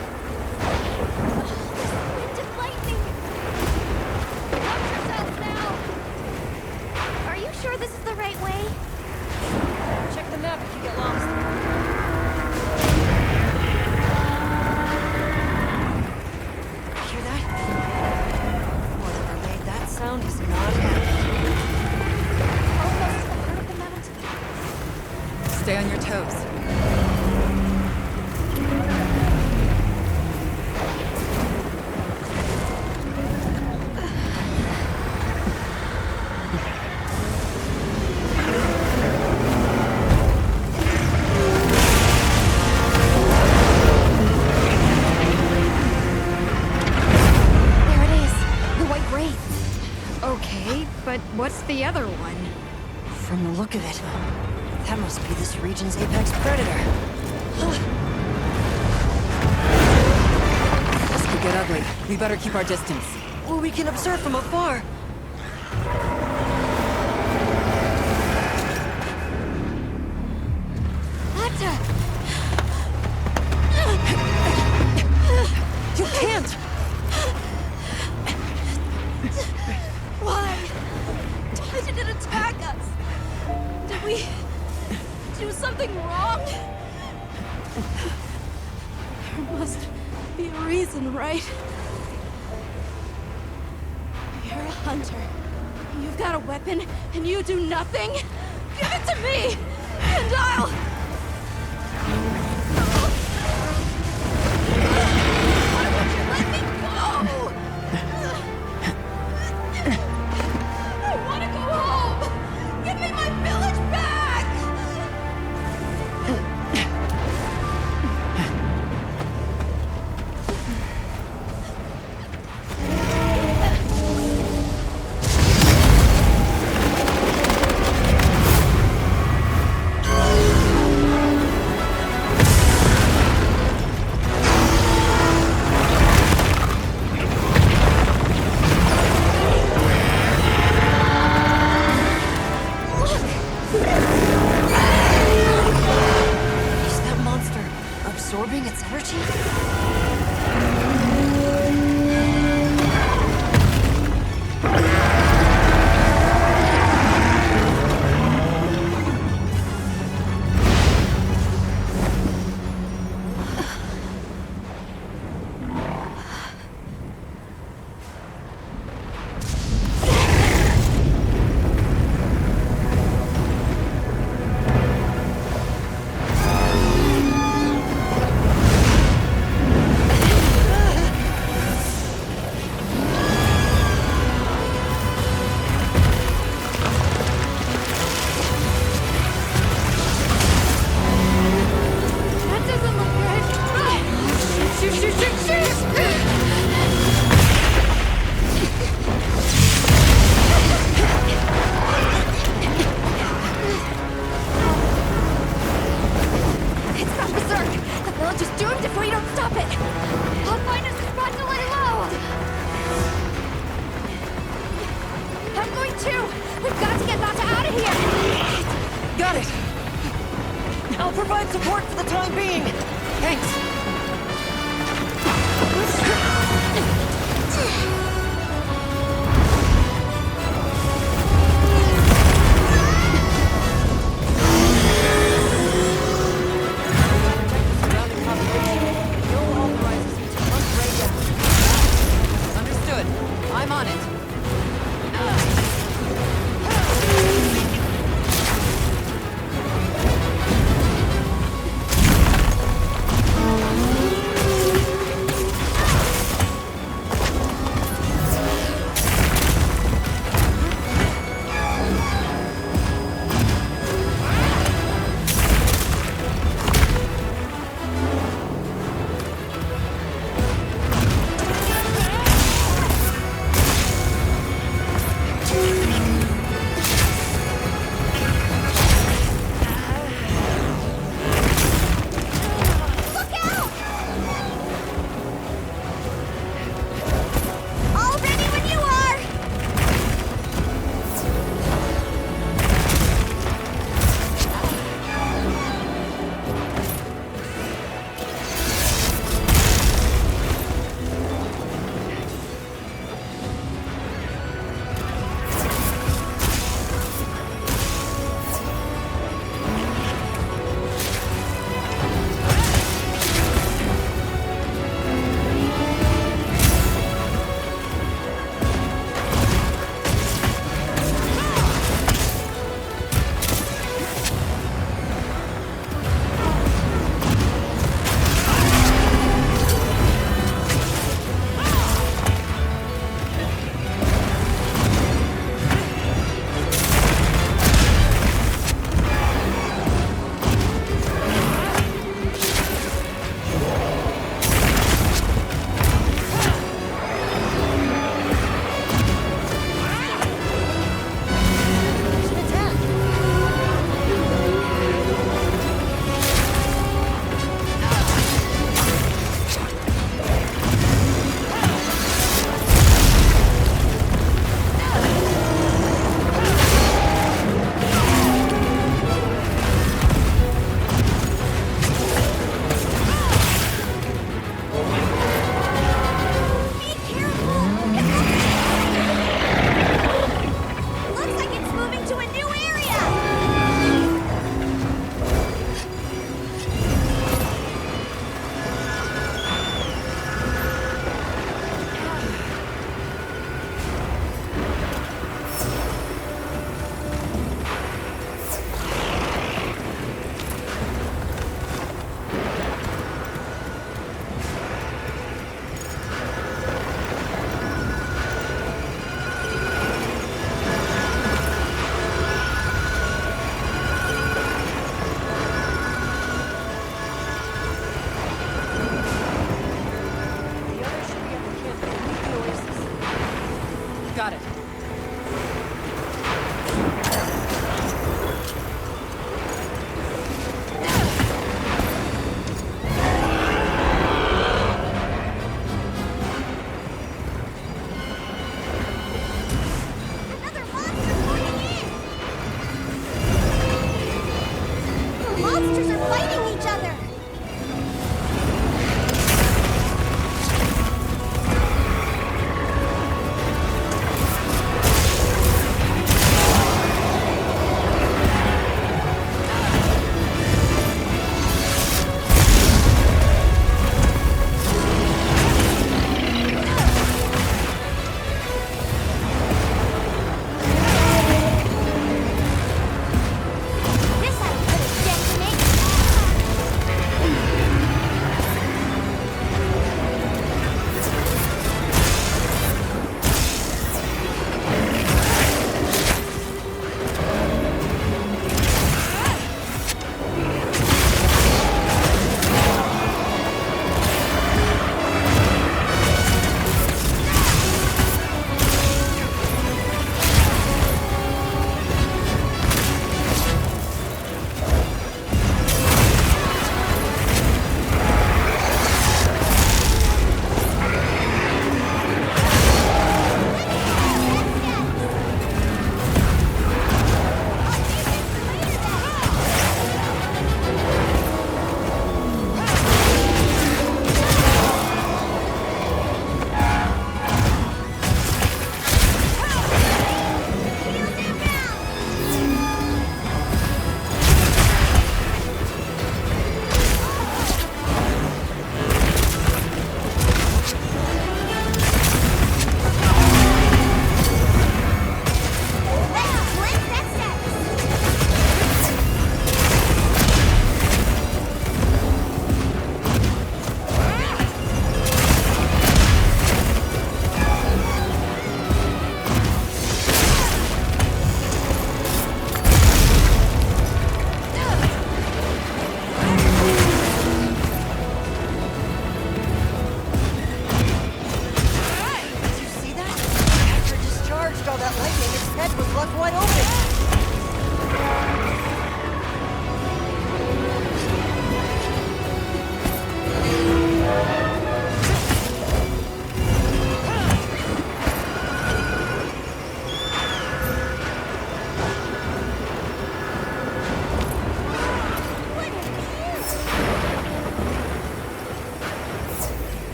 There's wind and lightning. Watch yourselves now. Are you sure this is the right way? Check the map if you get lost. Hear that? Whatever made that sound is not happy. Almost to the heart of the mountain. Stay on your toes. There it is. The White Wraith. Okay, but what's the other one? From the look of it, that must be this region's apex predator. This could get ugly. We better keep our distance. Well, we can observe from afar. Atta! You can't! Why? Why did it attack us? Did we do something wrong? There must be a reason, right? You're a hunter. You've got a weapon, and you do nothing? Give it to me, and I'll... Why won't you let me go? I want to go home! Give me my village back! Is that monster absorbing its energy? That doesn't look good. Shoot, shoot, shoot, shoot! It's gone berserk. The village is doomed if we don't stop it. I'll find us a spot to lay low. I'm going too. We've got to get Nata out of here. Got it! I'll provide support for the time being! Thanks. Understood. I'm on it.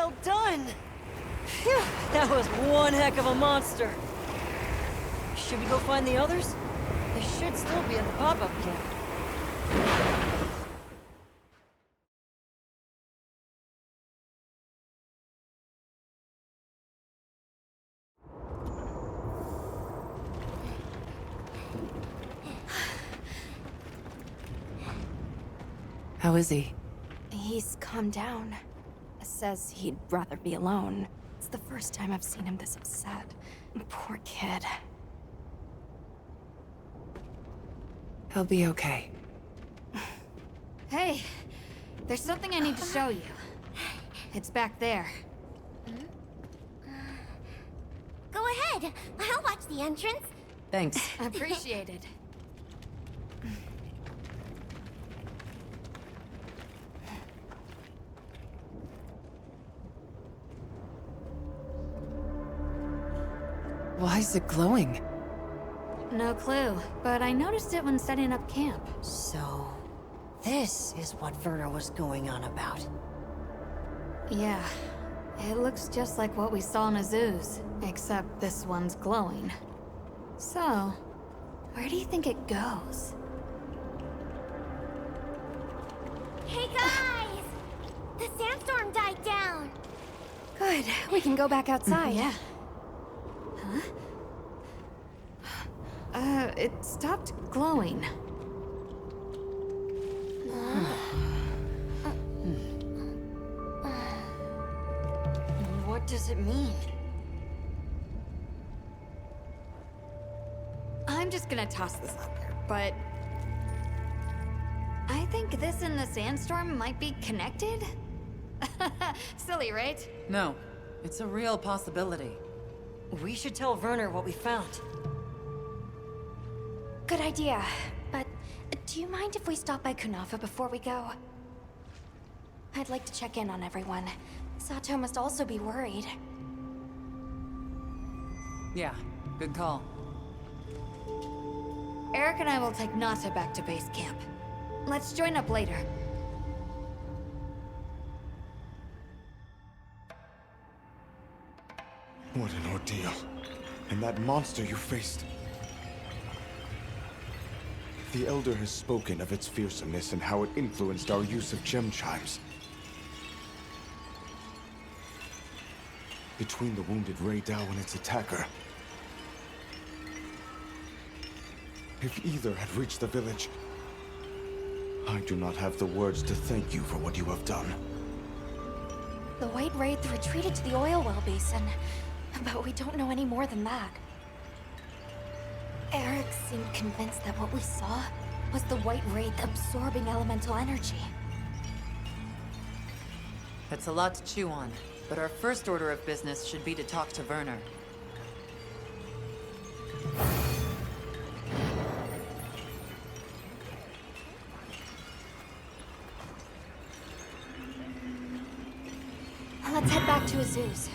Well done! Phew, that was one heck of a monster. Should we go find the others? They should still be at the pop-up camp. How is he? He's calmed down. Says he'd rather be alone. It's the first time I've seen him this upset. Poor kid. He'll be okay. Hey, there's something I need to show you. It's back there. Go ahead. I'll watch the entrance. Thanks. Appreciated. Why is it glowing? No clue, but I noticed it when setting up camp. So, this is what Werner was going on about. Yeah, it looks just like what we saw in Azu's, except this one's glowing. So, where do you think it goes? Hey guys! The sandstorm died down. Good. We can go back outside. Yeah. Huh? It stopped glowing. What does it mean? I'm just gonna toss this out there, but... I think this and the sandstorm might be connected? Silly, right? No, it's a real possibility. We should tell Werner what we found. Good idea. But do you mind if we stop by Kunafa before we go? I'd like to check in on everyone. Sato must also be worried. Yeah, good call. Eric and I will take Nata back to base camp. Let's join up later. What an ordeal. And that monster you faced. The Elder has spoken of its fearsomeness and how it influenced our use of gem chimes. Between the wounded Rei Dao and its attacker, if either had reached the village, I do not have the words to thank you for what you have done. The White Wraith retreated to the oil well basin, but we don't know any more than that. Eric seemed convinced that what we saw was the White Wraith absorbing elemental energy. That's a lot to chew on, but our first order of business should be to talk to Werner. Let's head back to Azu's.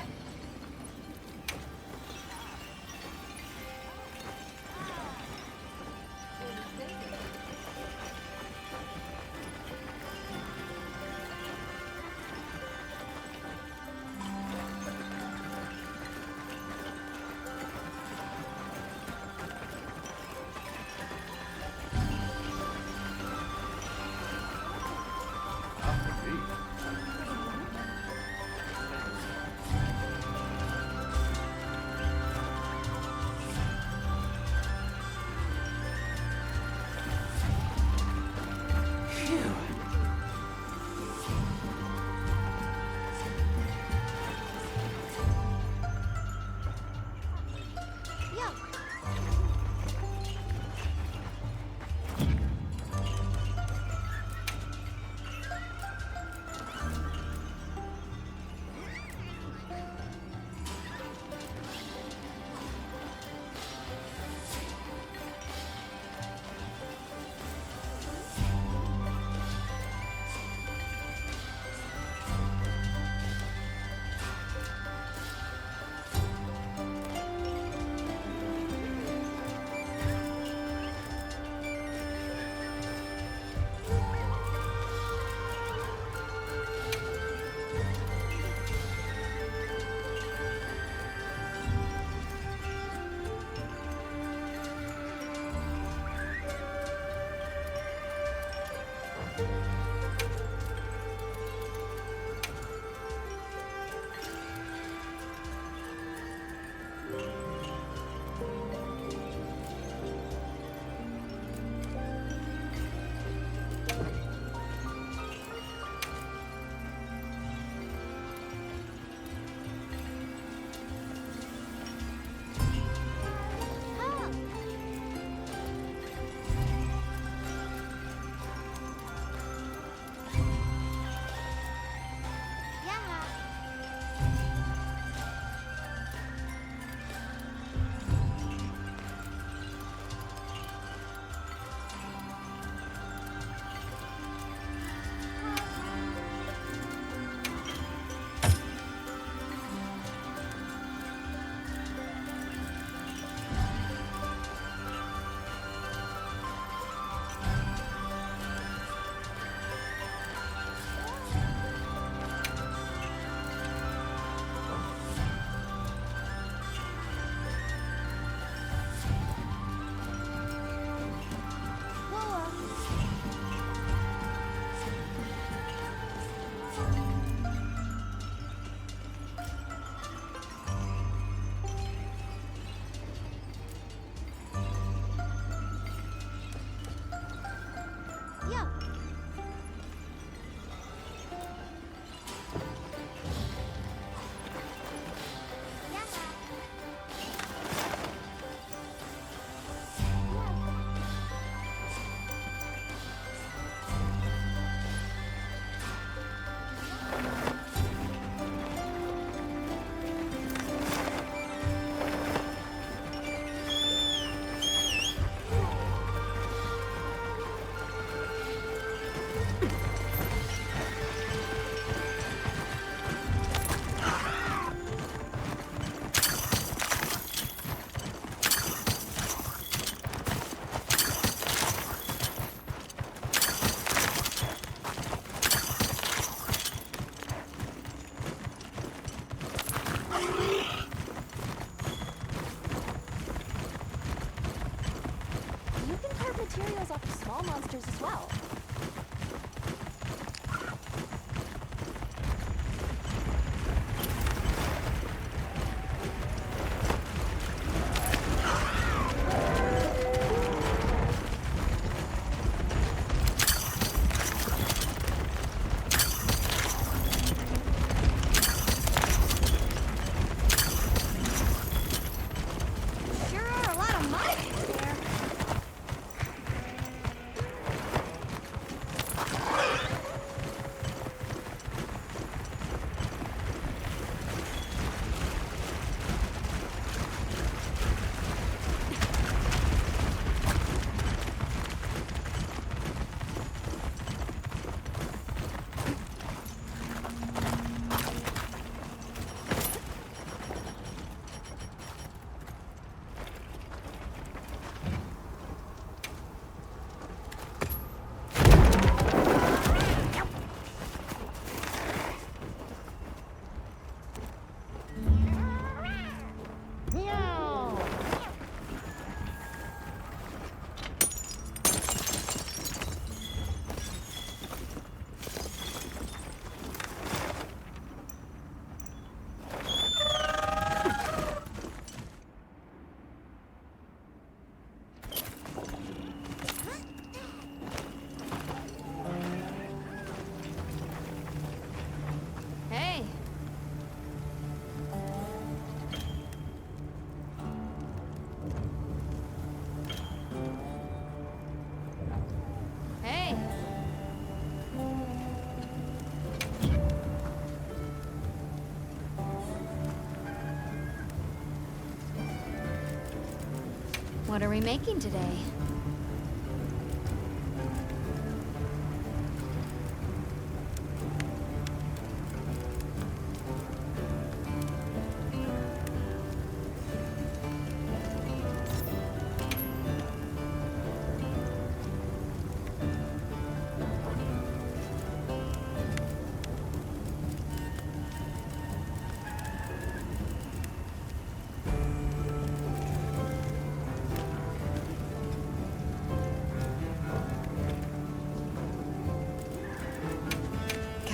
What are we making today?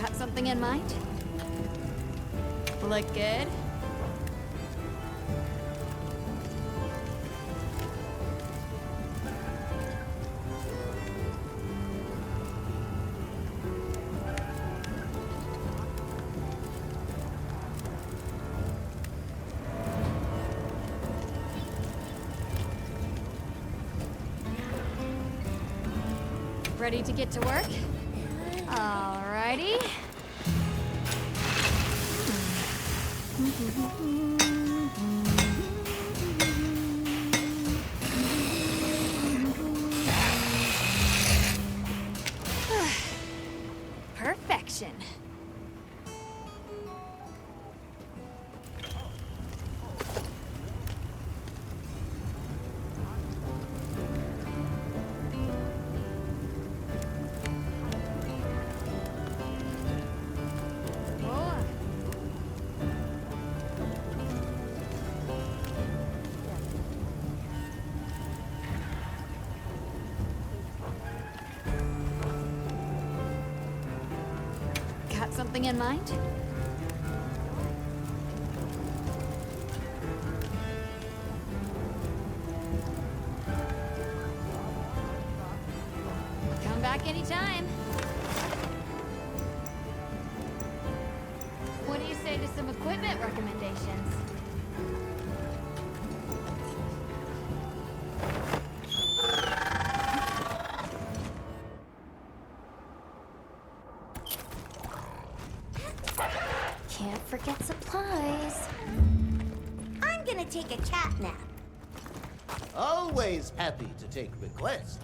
Got something in mind? Look good? Ready to get to work? Alrighty. Perfection. Got something in mind? Come back anytime. What do you say to some equipment recommendations? Can't forget supplies. I'm gonna take a cat nap. Always happy to take requests.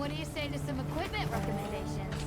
What do you say to some equipment recommendations?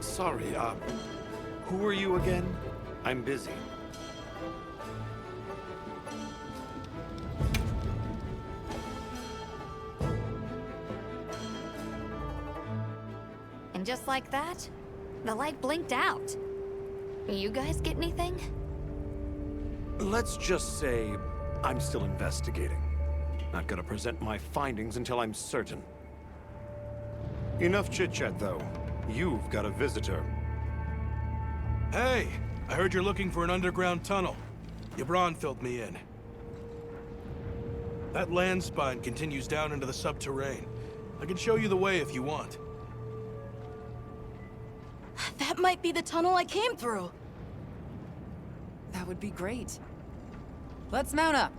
Sorry, who are you again? I'm busy. And just like that, the light blinked out. You guys get anything? Let's just say I'm still investigating. Not gonna present my findings until I'm certain. Enough chit-chat, though. You've got a visitor. Hey! I heard you're looking for an underground tunnel. Yabron filled me in. That land spine continues down into the subterrane. I can show you the way if you want. That might be the tunnel I came through. That would be great. Let's mount up.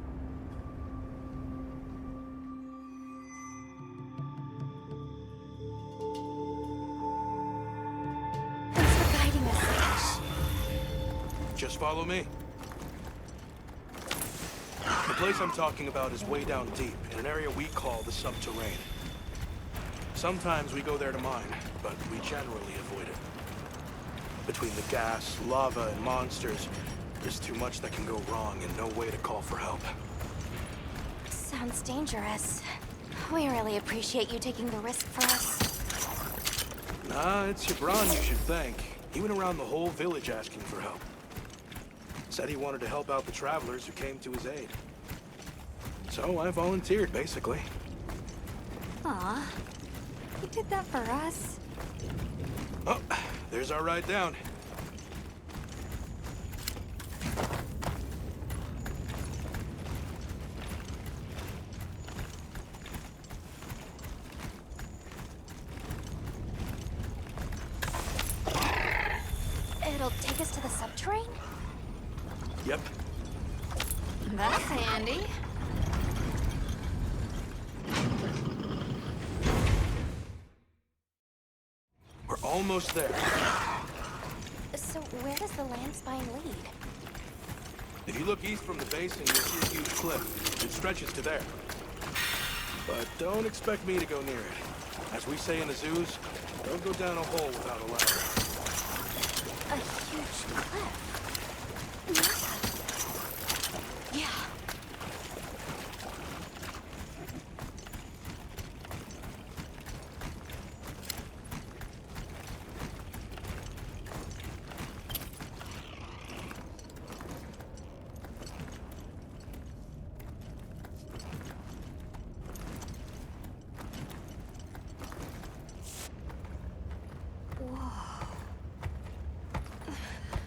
Just follow me. The place I'm talking about is way down deep, in an area we call the subterrane. Sometimes we go there to mine, but we generally avoid it. Between the gas, lava, and monsters, there's too much that can go wrong and no way to call for help. Sounds dangerous. We really appreciate you taking the risk for us. Nah, it's Yabron you should thank. He went around the whole village asking for help. Said he wanted to help out the travelers who came to his aid. So I volunteered, basically. Aw, you did that for us. Oh, there's our ride down. It'll take us to the subterrane? Yep. That's handy. We're almost there. So where does the land spine lead? If you look east from the basin, you'll see a huge cliff. It stretches to there. But don't expect me to go near it. As we say in the zoos, don't go down a hole without a ladder. A huge cliff? Yeah.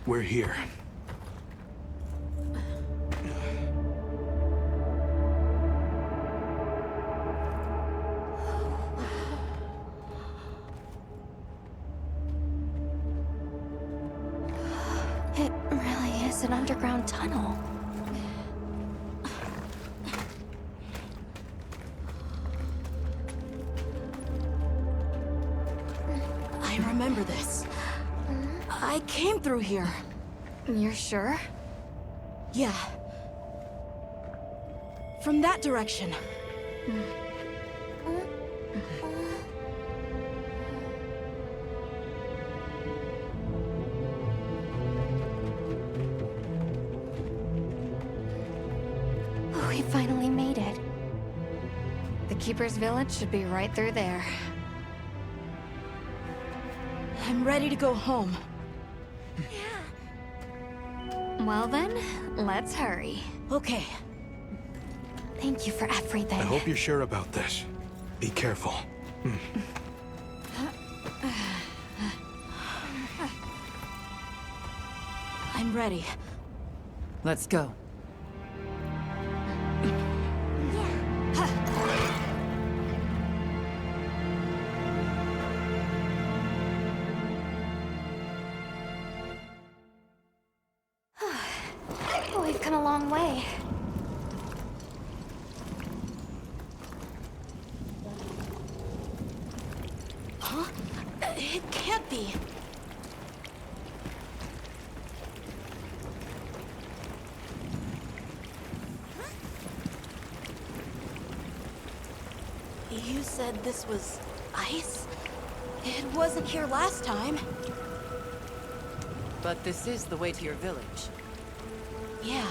We're here. It really is an underground tunnel. I remember this. I came through here. You're sure? Yeah. From that direction. The Keeper's village should be right through there. I'm ready to go home. Well then, let's hurry. Okay. Thank you for everything. I hope you're sure about this. Be careful. I'm ready. Let's go. We've come a long way. Huh? It can't be. You said this was ice? It wasn't here last time. But this is the way to your village. Yeah,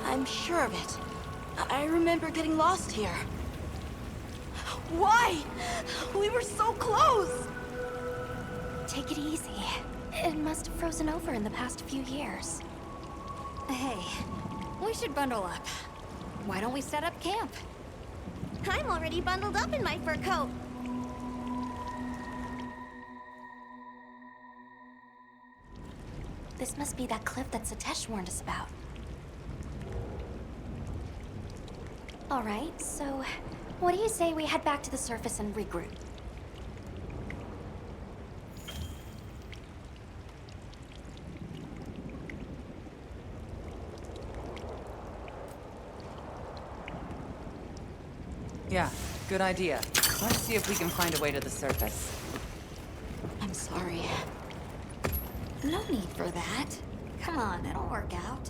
I'm sure of it. I remember getting lost here. Why? We were so close! Take it easy. It must have frozen over in the past few years. Hey, we should bundle up. Why don't we set up camp? I'm already bundled up in my fur coat. This must be that cliff that Satesh warned us about. All right, so what do you say we head back to the surface and regroup? Yeah, good idea. Let's see if we can find a way to the surface. I'm sorry. No need for that. Come on, it'll work out.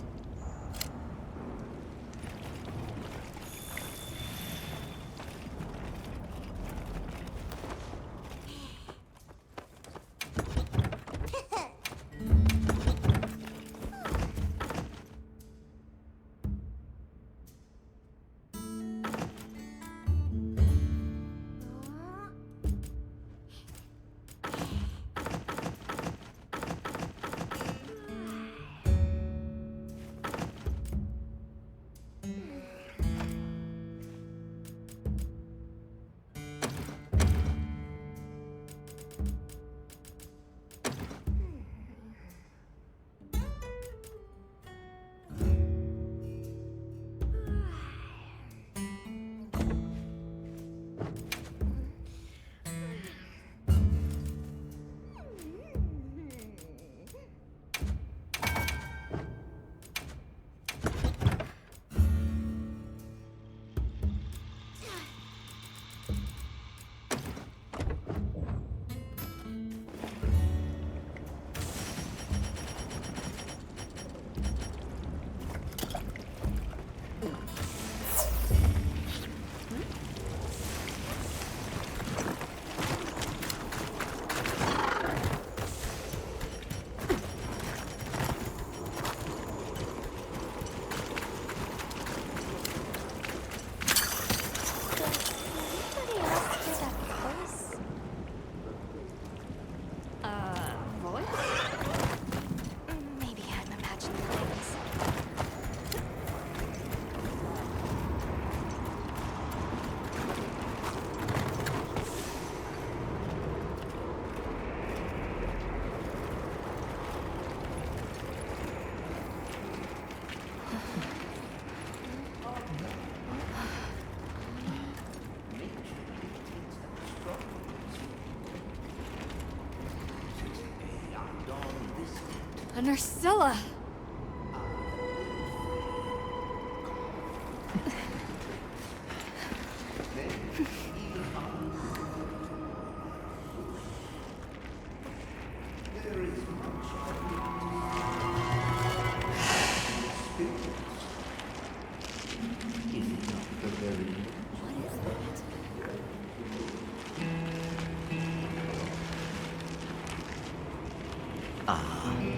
Nursilla!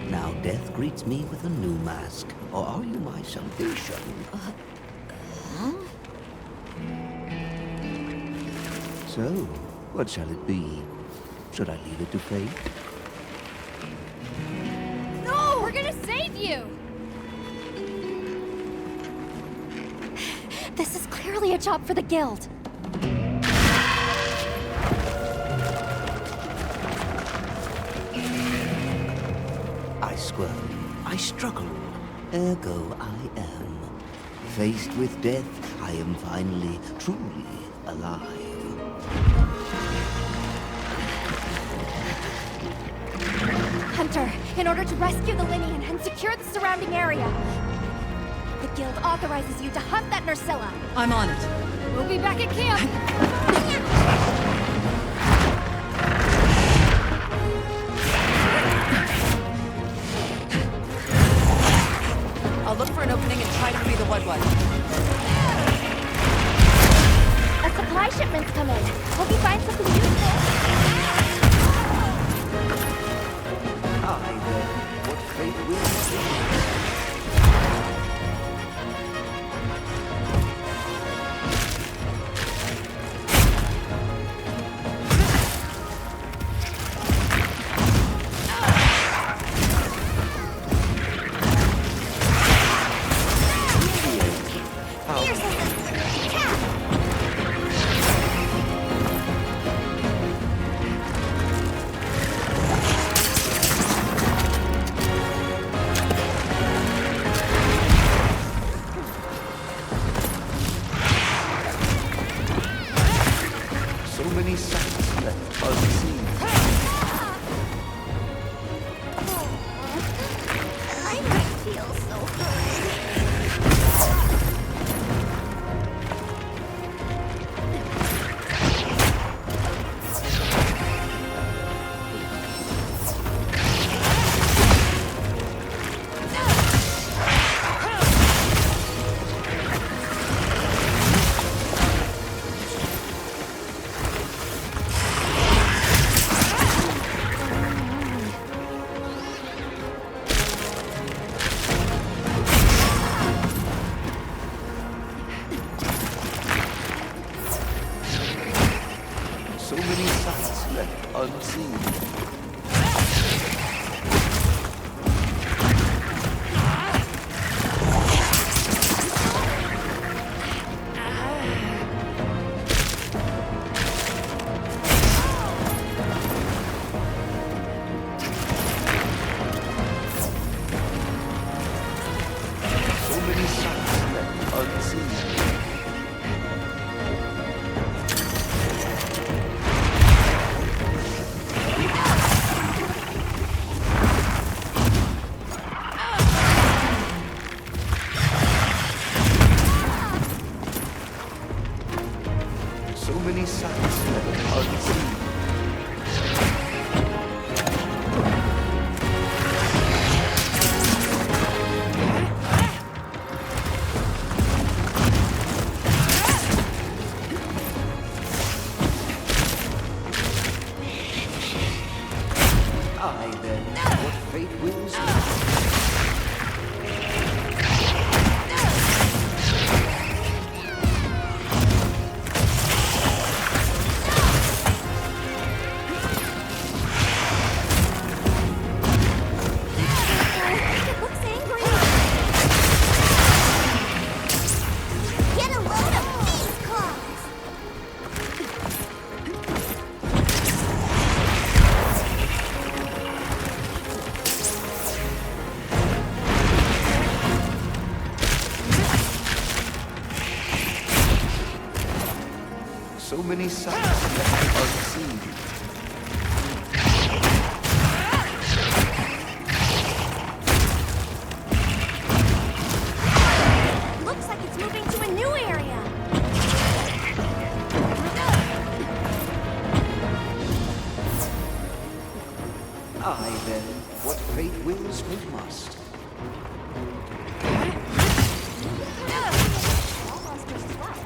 Now death greets me with a new mask. Or are you my salvation? So, what shall it be? Should I leave it to fate? No! We're gonna save you! This is clearly a job for the guild. I squirm, I struggle, ergo I am. Faced with death, I am finally, truly alive. Hunter, in order to rescue the Linian and secure the surrounding area, the guild authorizes you to hunt that Nursilla. I'm on it. We'll be back at camp! I'll look for an opening and try to free the What-What. A supply shipment's coming. Hope you find something useful. I then, what fate will see? Many sights left unseen. I might feel so So many sights left unseen. So many sights left unseen. So many sights left unseen. I then, what fate wills me. It looks angry. Get a load of these claws. So many sights left unseen. Looks like it's moving to a new area. I then, what fate wills me must. All monsters as well.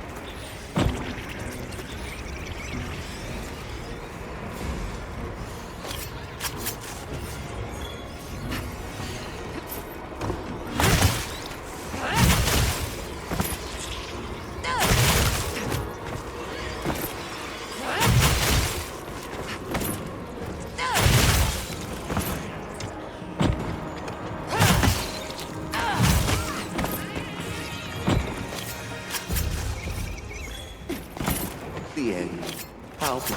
the end. How peculiar.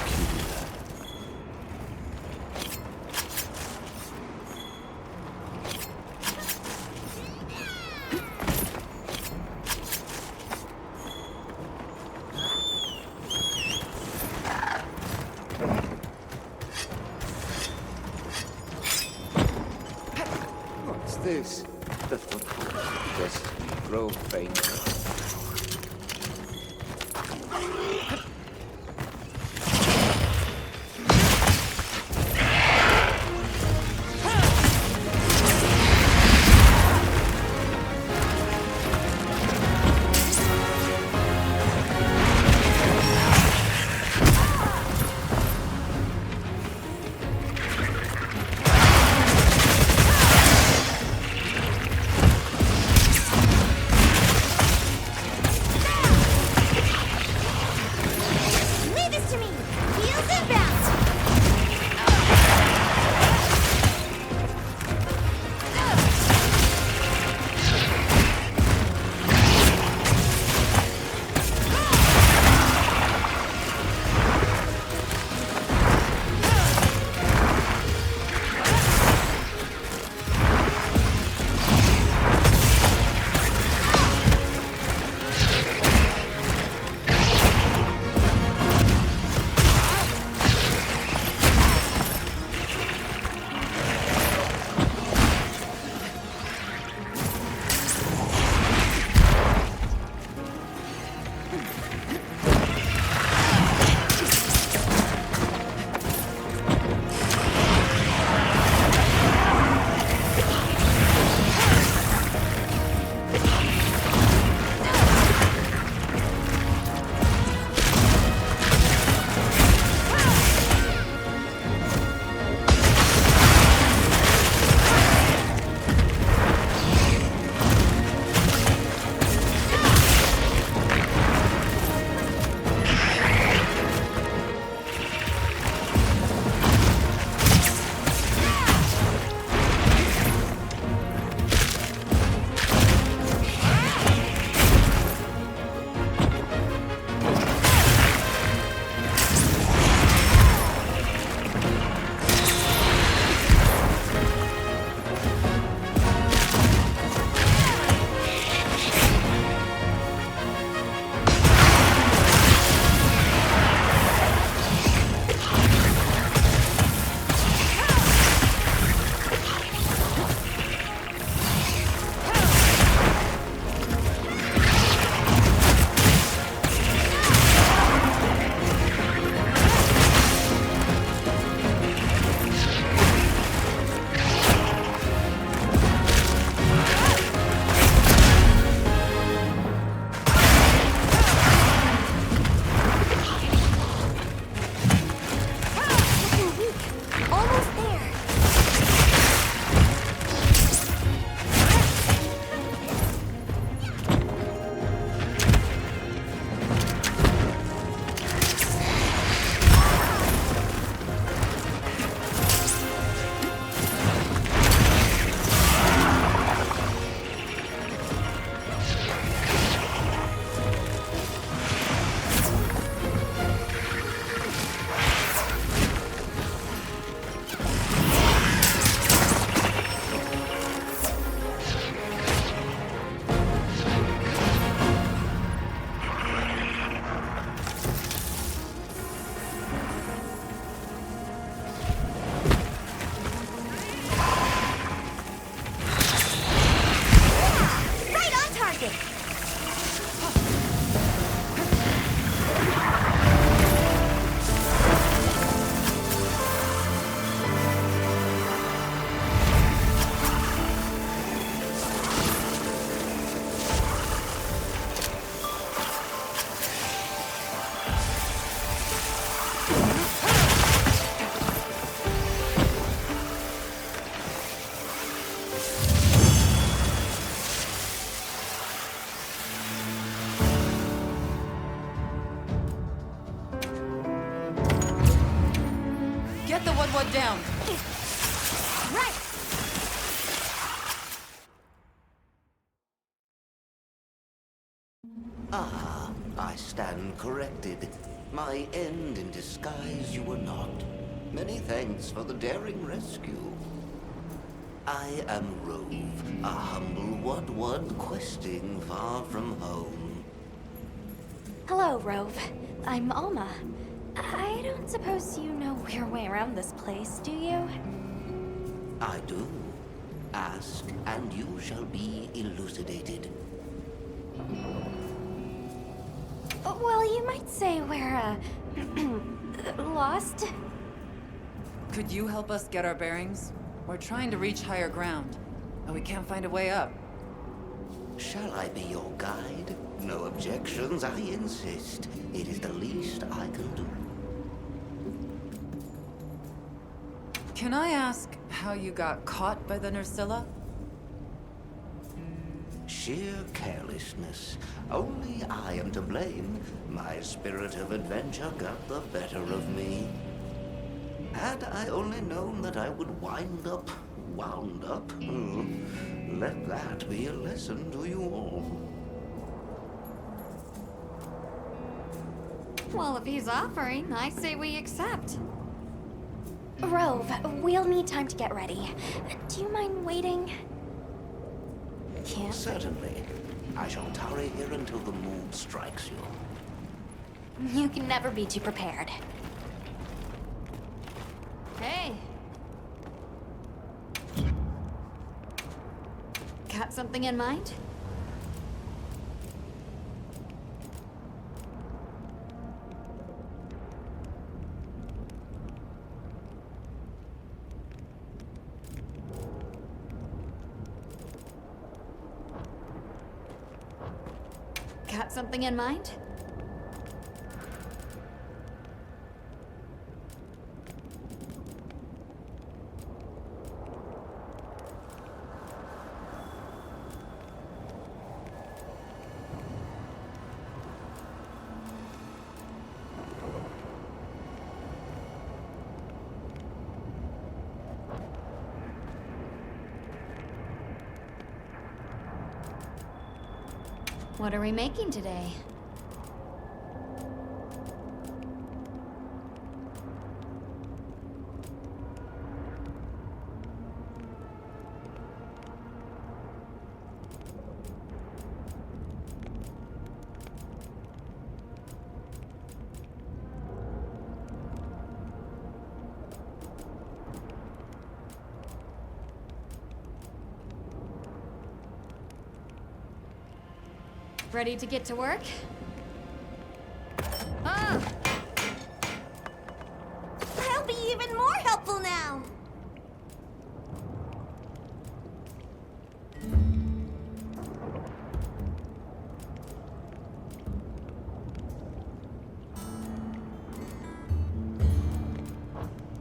What's this? The footprints just grow fainter. Wood down. Right. Ah, I stand corrected. My end in disguise you were not. Many thanks for the daring rescue. I am Rove, a humble Wud questing far from home. Hello, Rove. I'm Alma. I don't suppose you know your way around this place, do you? I do. Ask, and you shall be elucidated. Well, you might say we're, lost. Could you help us get our bearings? We're trying to reach higher ground, and we can't find a way up. Shall I be your guide? No objections, I insist. It is the least I can do. Can I ask how you got caught by the Nerscylla? Sheer carelessness. Only I am to blame. My spirit of adventure got the better of me. Had I only known that I would wound up, let that be a lesson to you all. Well, if he's offering, I say we accept. Rove, we'll need time to get ready. Do you mind waiting? Can't. Certainly. I shall tarry here until the mood strikes you. You can never be too prepared. Hey. Got something in mind? Got something in mind? What are we making today? Ready to get to work? Ah! I'll be even more helpful now!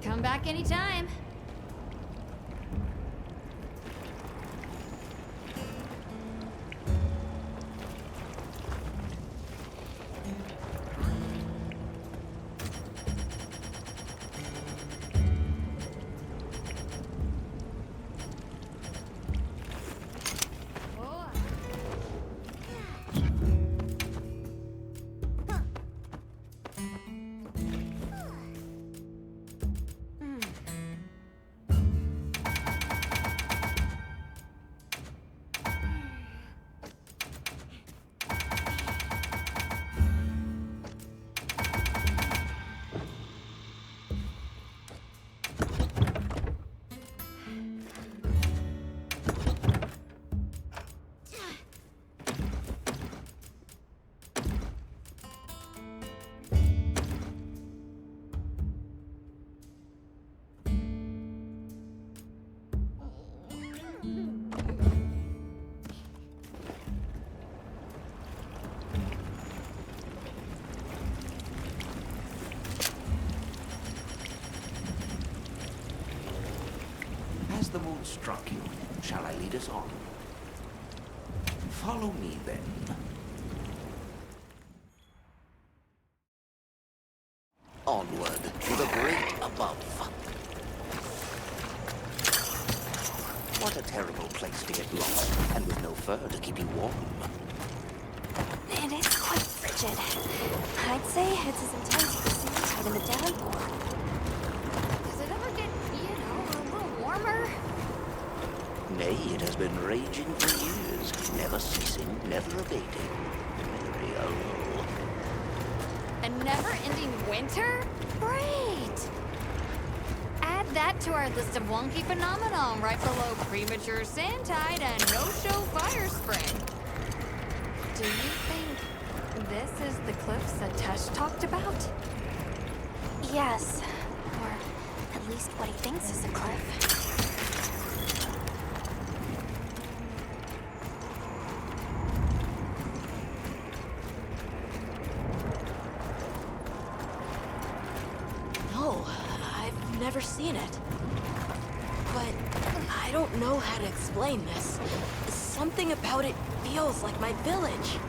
Come back anytime. Has the mood struck you? Shall I lead us on? Follow me then. Onward to the great above. What a terrible place to get lost, and with no fur to keep you warm. It is quite frigid. I'd say it's as intense as the sea tide in the downpour. Does it ever get, a little warmer? Nay, it has been raging for years, never ceasing, never abating. Very old. A never-ending winter? Great! Add that to our list of wonky phenomenon right below premature sand tide and no-show fire spring. Do you think this is the cliffs that Tesh talked about? Yes. Or at least what he thinks is a cliff. No, I've never seen it. But I don't know how to explain this. Something about it feels like my village.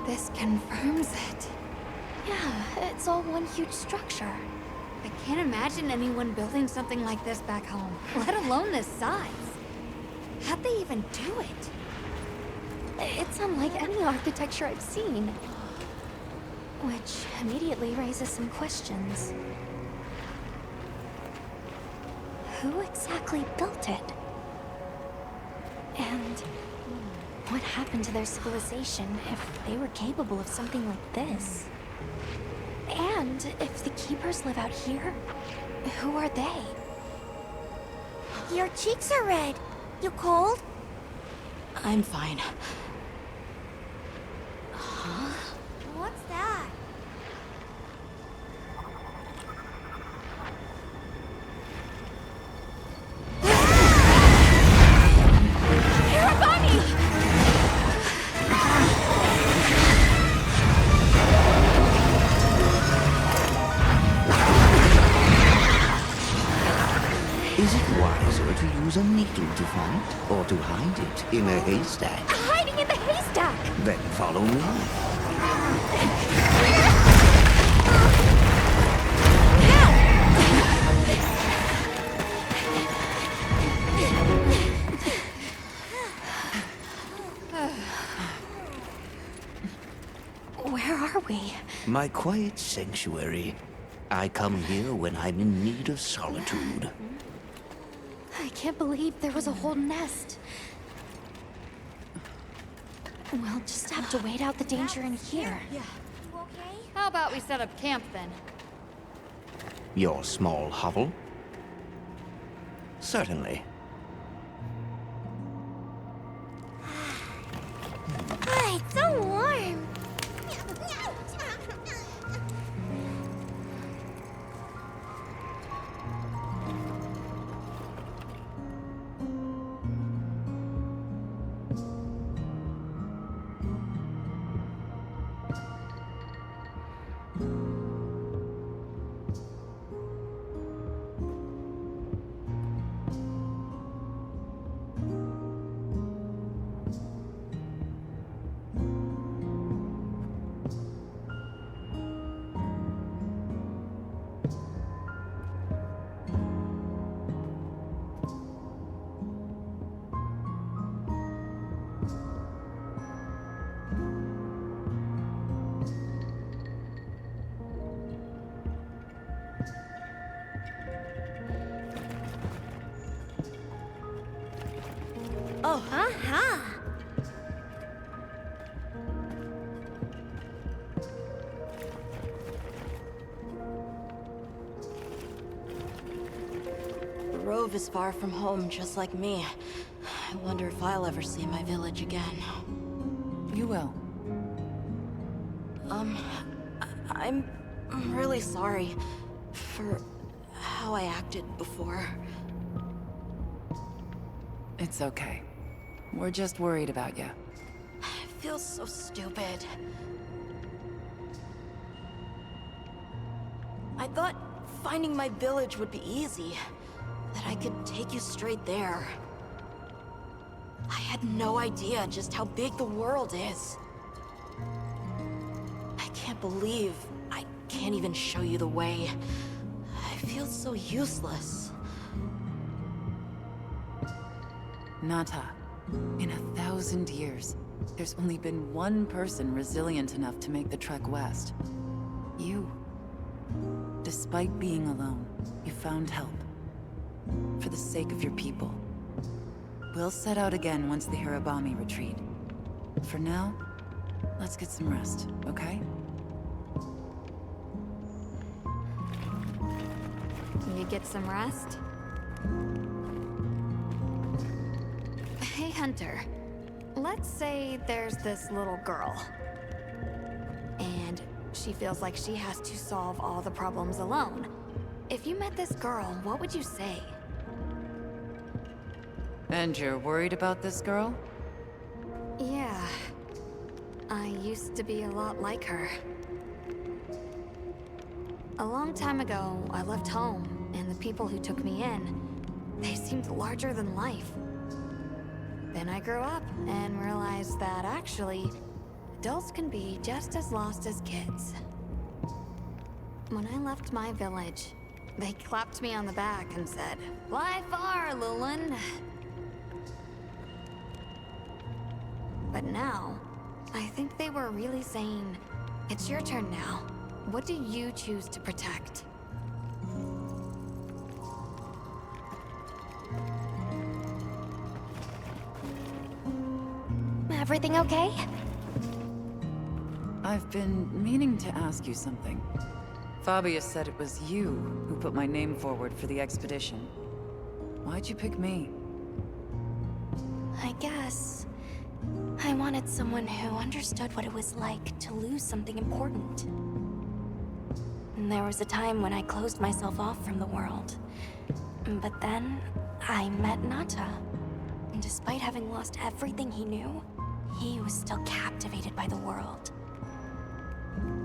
This confirms it. Yeah, it's all one huge structure. I can't imagine anyone building something like this back home, let alone this size. How'd they even do it? It's unlike any architecture I've seen. Which immediately raises some questions. Who exactly built it? And what happened to their civilization if they were capable of something like this? And if the Keepers live out here, who are they? Your cheeks are red. You cold? I'm fine. What's that? Hiragani! Is it wiser to use a needle to fight, or to hide it in a haystack? Hiding in the haystack! Then follow me. Where are we? My quiet sanctuary. I come here when I'm in need of solitude. I can't believe there was a whole nest. We'll just have to wait out the danger in here. Yeah. How about we set up camp then? Your small hovel? Certainly. Ah, it's so warm. Oh, aha! Rove is far from home, just like me. I wonder if I'll ever see my village again. You will. I'm really sorry. for how I acted before. It's okay. We're just worried about you. I feel so stupid. I thought finding my village would be easy. That I could take you straight there. I had no idea just how big the world is. I can't believe I can't even show you the way. I feel so useless. Nata, in 1,000 years, there's only been one person resilient enough to make the trek west. You. Despite being alone, you found help. For the sake of your people. We'll set out again once the Hirabami retreat. For now, let's get some rest, okay? You get some rest? Hey, Hunter. Let's say there's this little girl. And she feels like she has to solve all the problems alone. If you met this girl, what would you say? And you're worried about this girl? Yeah. I used to be a lot like her. A long time ago, I left home, and the people who took me in, they seemed larger than life. Then I grew up and realized that actually, adults can be just as lost as kids. When I left my village, they clapped me on the back and said, "Fly far, Lulin." But now, I think they were really saying, "It's your turn now. What do you choose to protect?" Everything okay? I've been meaning to ask you something. Fabius said it was you who put my name forward for the expedition. Why'd you pick me? I guess I wanted someone who understood what it was like to lose something important. And there was a time when I closed myself off from the world. But then, I met Nata. And despite having lost everything he knew, he was still captivated by the world.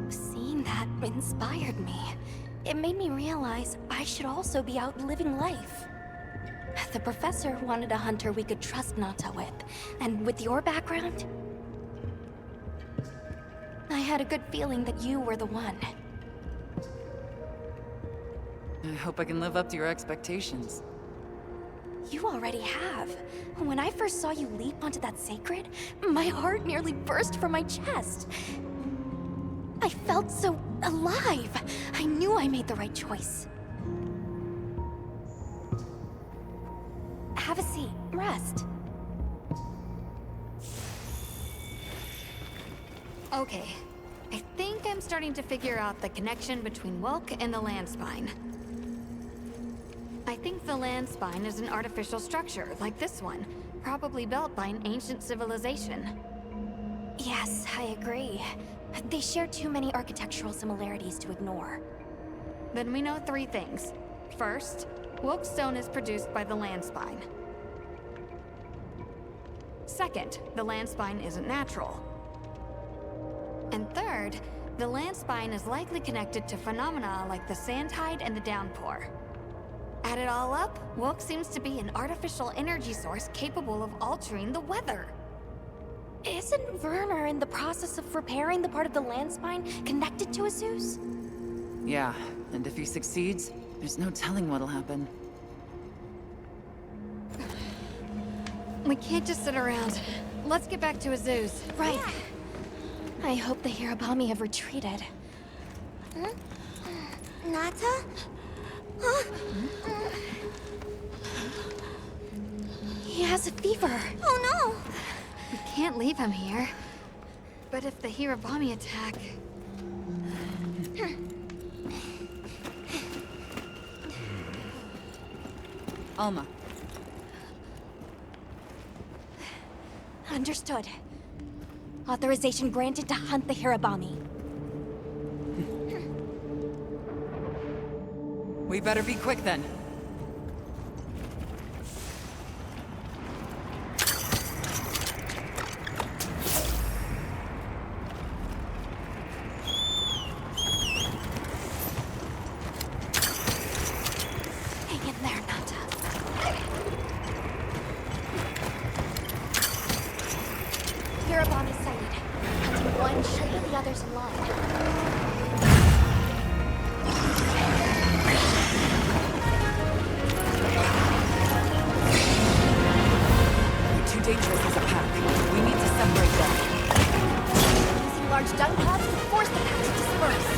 Seeing that inspired me. It made me realize I should also be out living life. The professor wanted a hunter we could trust Nata with, and with your background, I had a good feeling that you were the one. I hope I can live up to your expectations. You already have. When I first saw you leap onto that sacred, my heart nearly burst from my chest. I felt so alive. I knew I made the right choice. Have a seat. Rest. Okay. I think I'm starting to figure out the connection between Welk and the land spine. I think the land spine is an artificial structure, like this one, probably built by an ancient civilization. Yes, I agree. They share too many architectural similarities to ignore. Then we know 3 things. First, Welk stone is produced by the land spine. Second, the land spine isn't natural. And third, the land spine is likely connected to phenomena like the sand tide and the downpour. Add it all up, Welk seems to be an artificial energy source capable of altering the weather. Isn't Werner in the process of repairing the part of the land spine connected to Azuz? Yeah, and if he succeeds, there's no telling what'll happen. We can't just sit around. Let's get back to Azuz. Right. I hope the Hirabami have retreated. Nata? He has a fever. Oh no! We can't leave him here. But if the Hirabami attack... Alma. Understood. Authorization granted to hunt the Hirabami. We better be quick then. Hang in there, Nata. Hirabami sighted. Hunting one should put the others in line. They're too dangerous as a pack. We need to separate them. Using large dung pods to force the pack to disperse.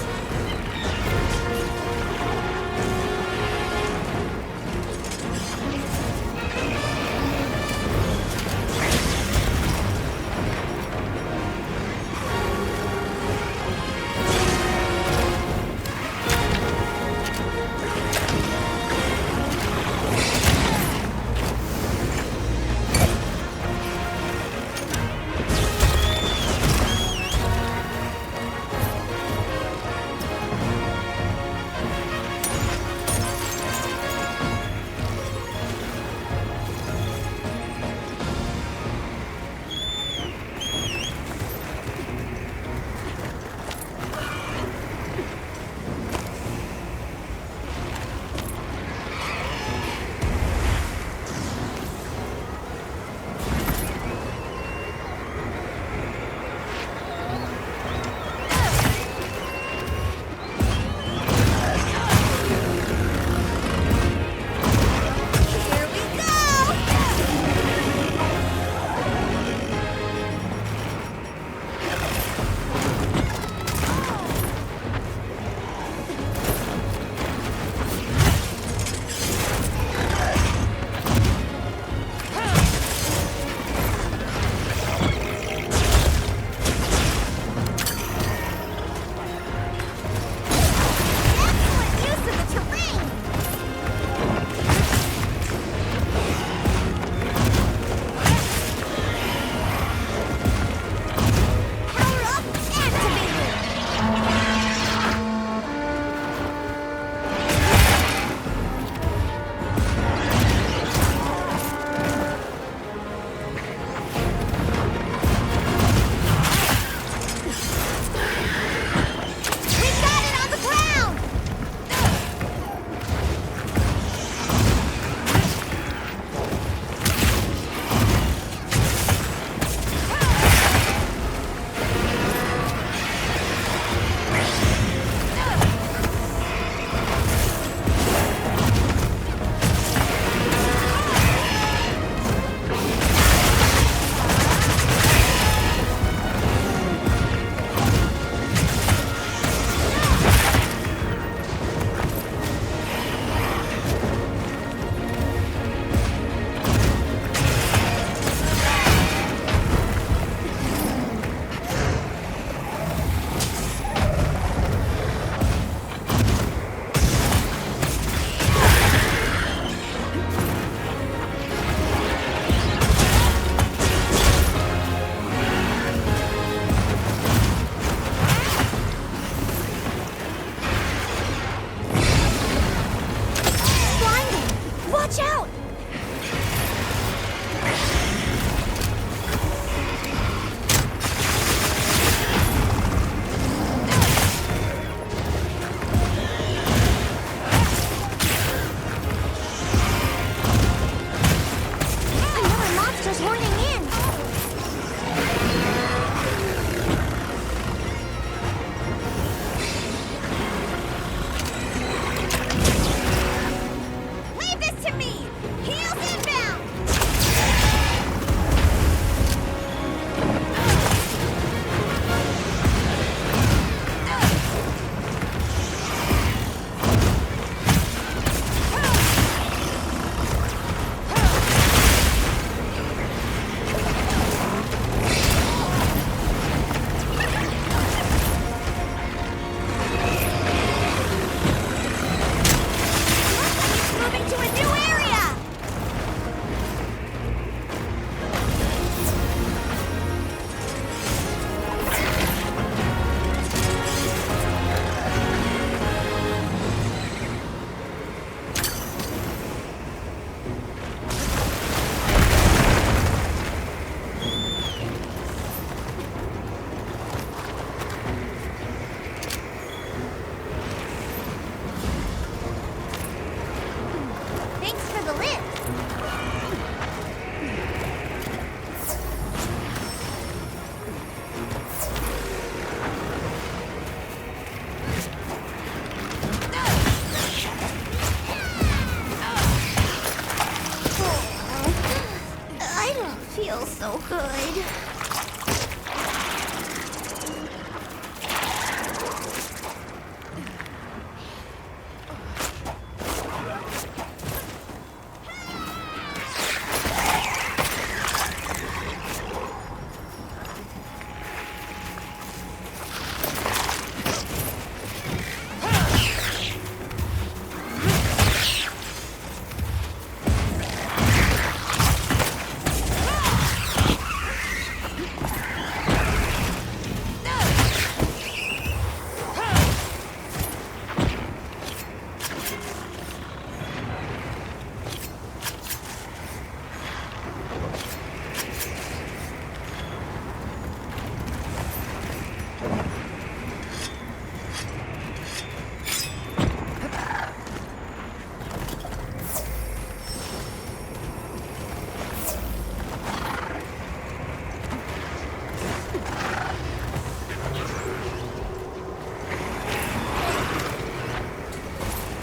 smells so good.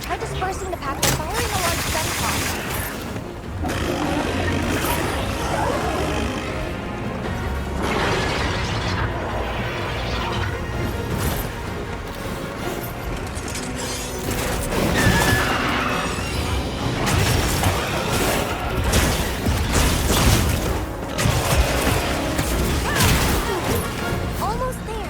Try dispersing the pack by firing a large gun almost there.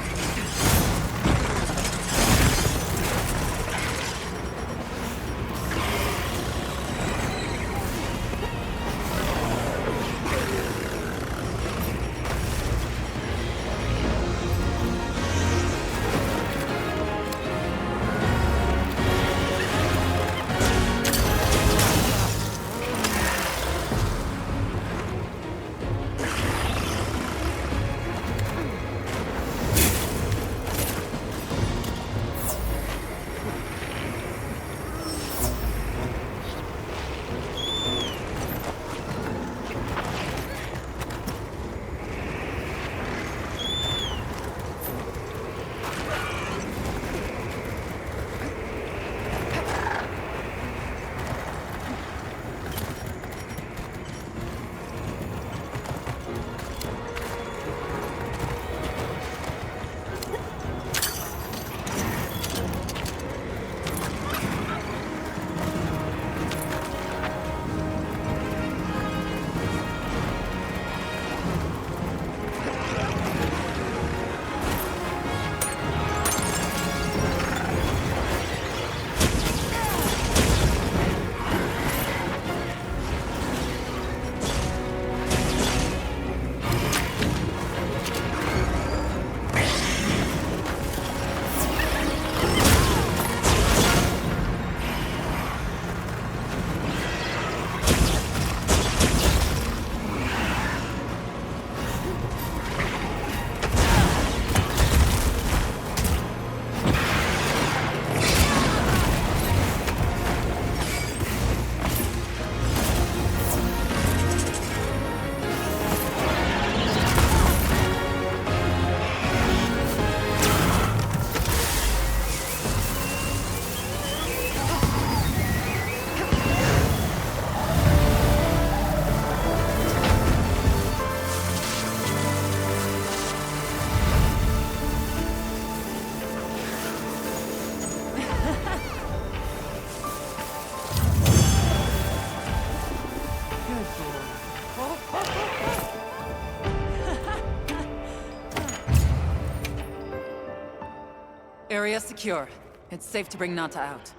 Area secure. It's safe to bring Nata out.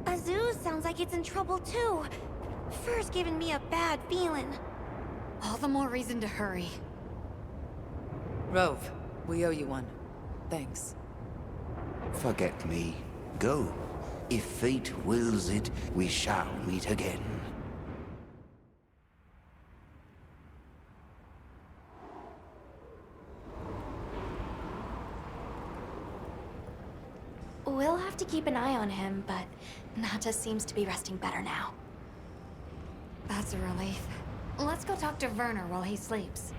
Azuz sounds like it's in trouble too. Fur's giving me a bad feeling. All the more reason to hurry. Rove, we owe you one. Thanks. Forget me. Go. If fate wills it, we shall meet again. We'll have to keep an eye on him, but Nata seems to be resting better now. That's a relief. Let's go talk to Werner while he sleeps.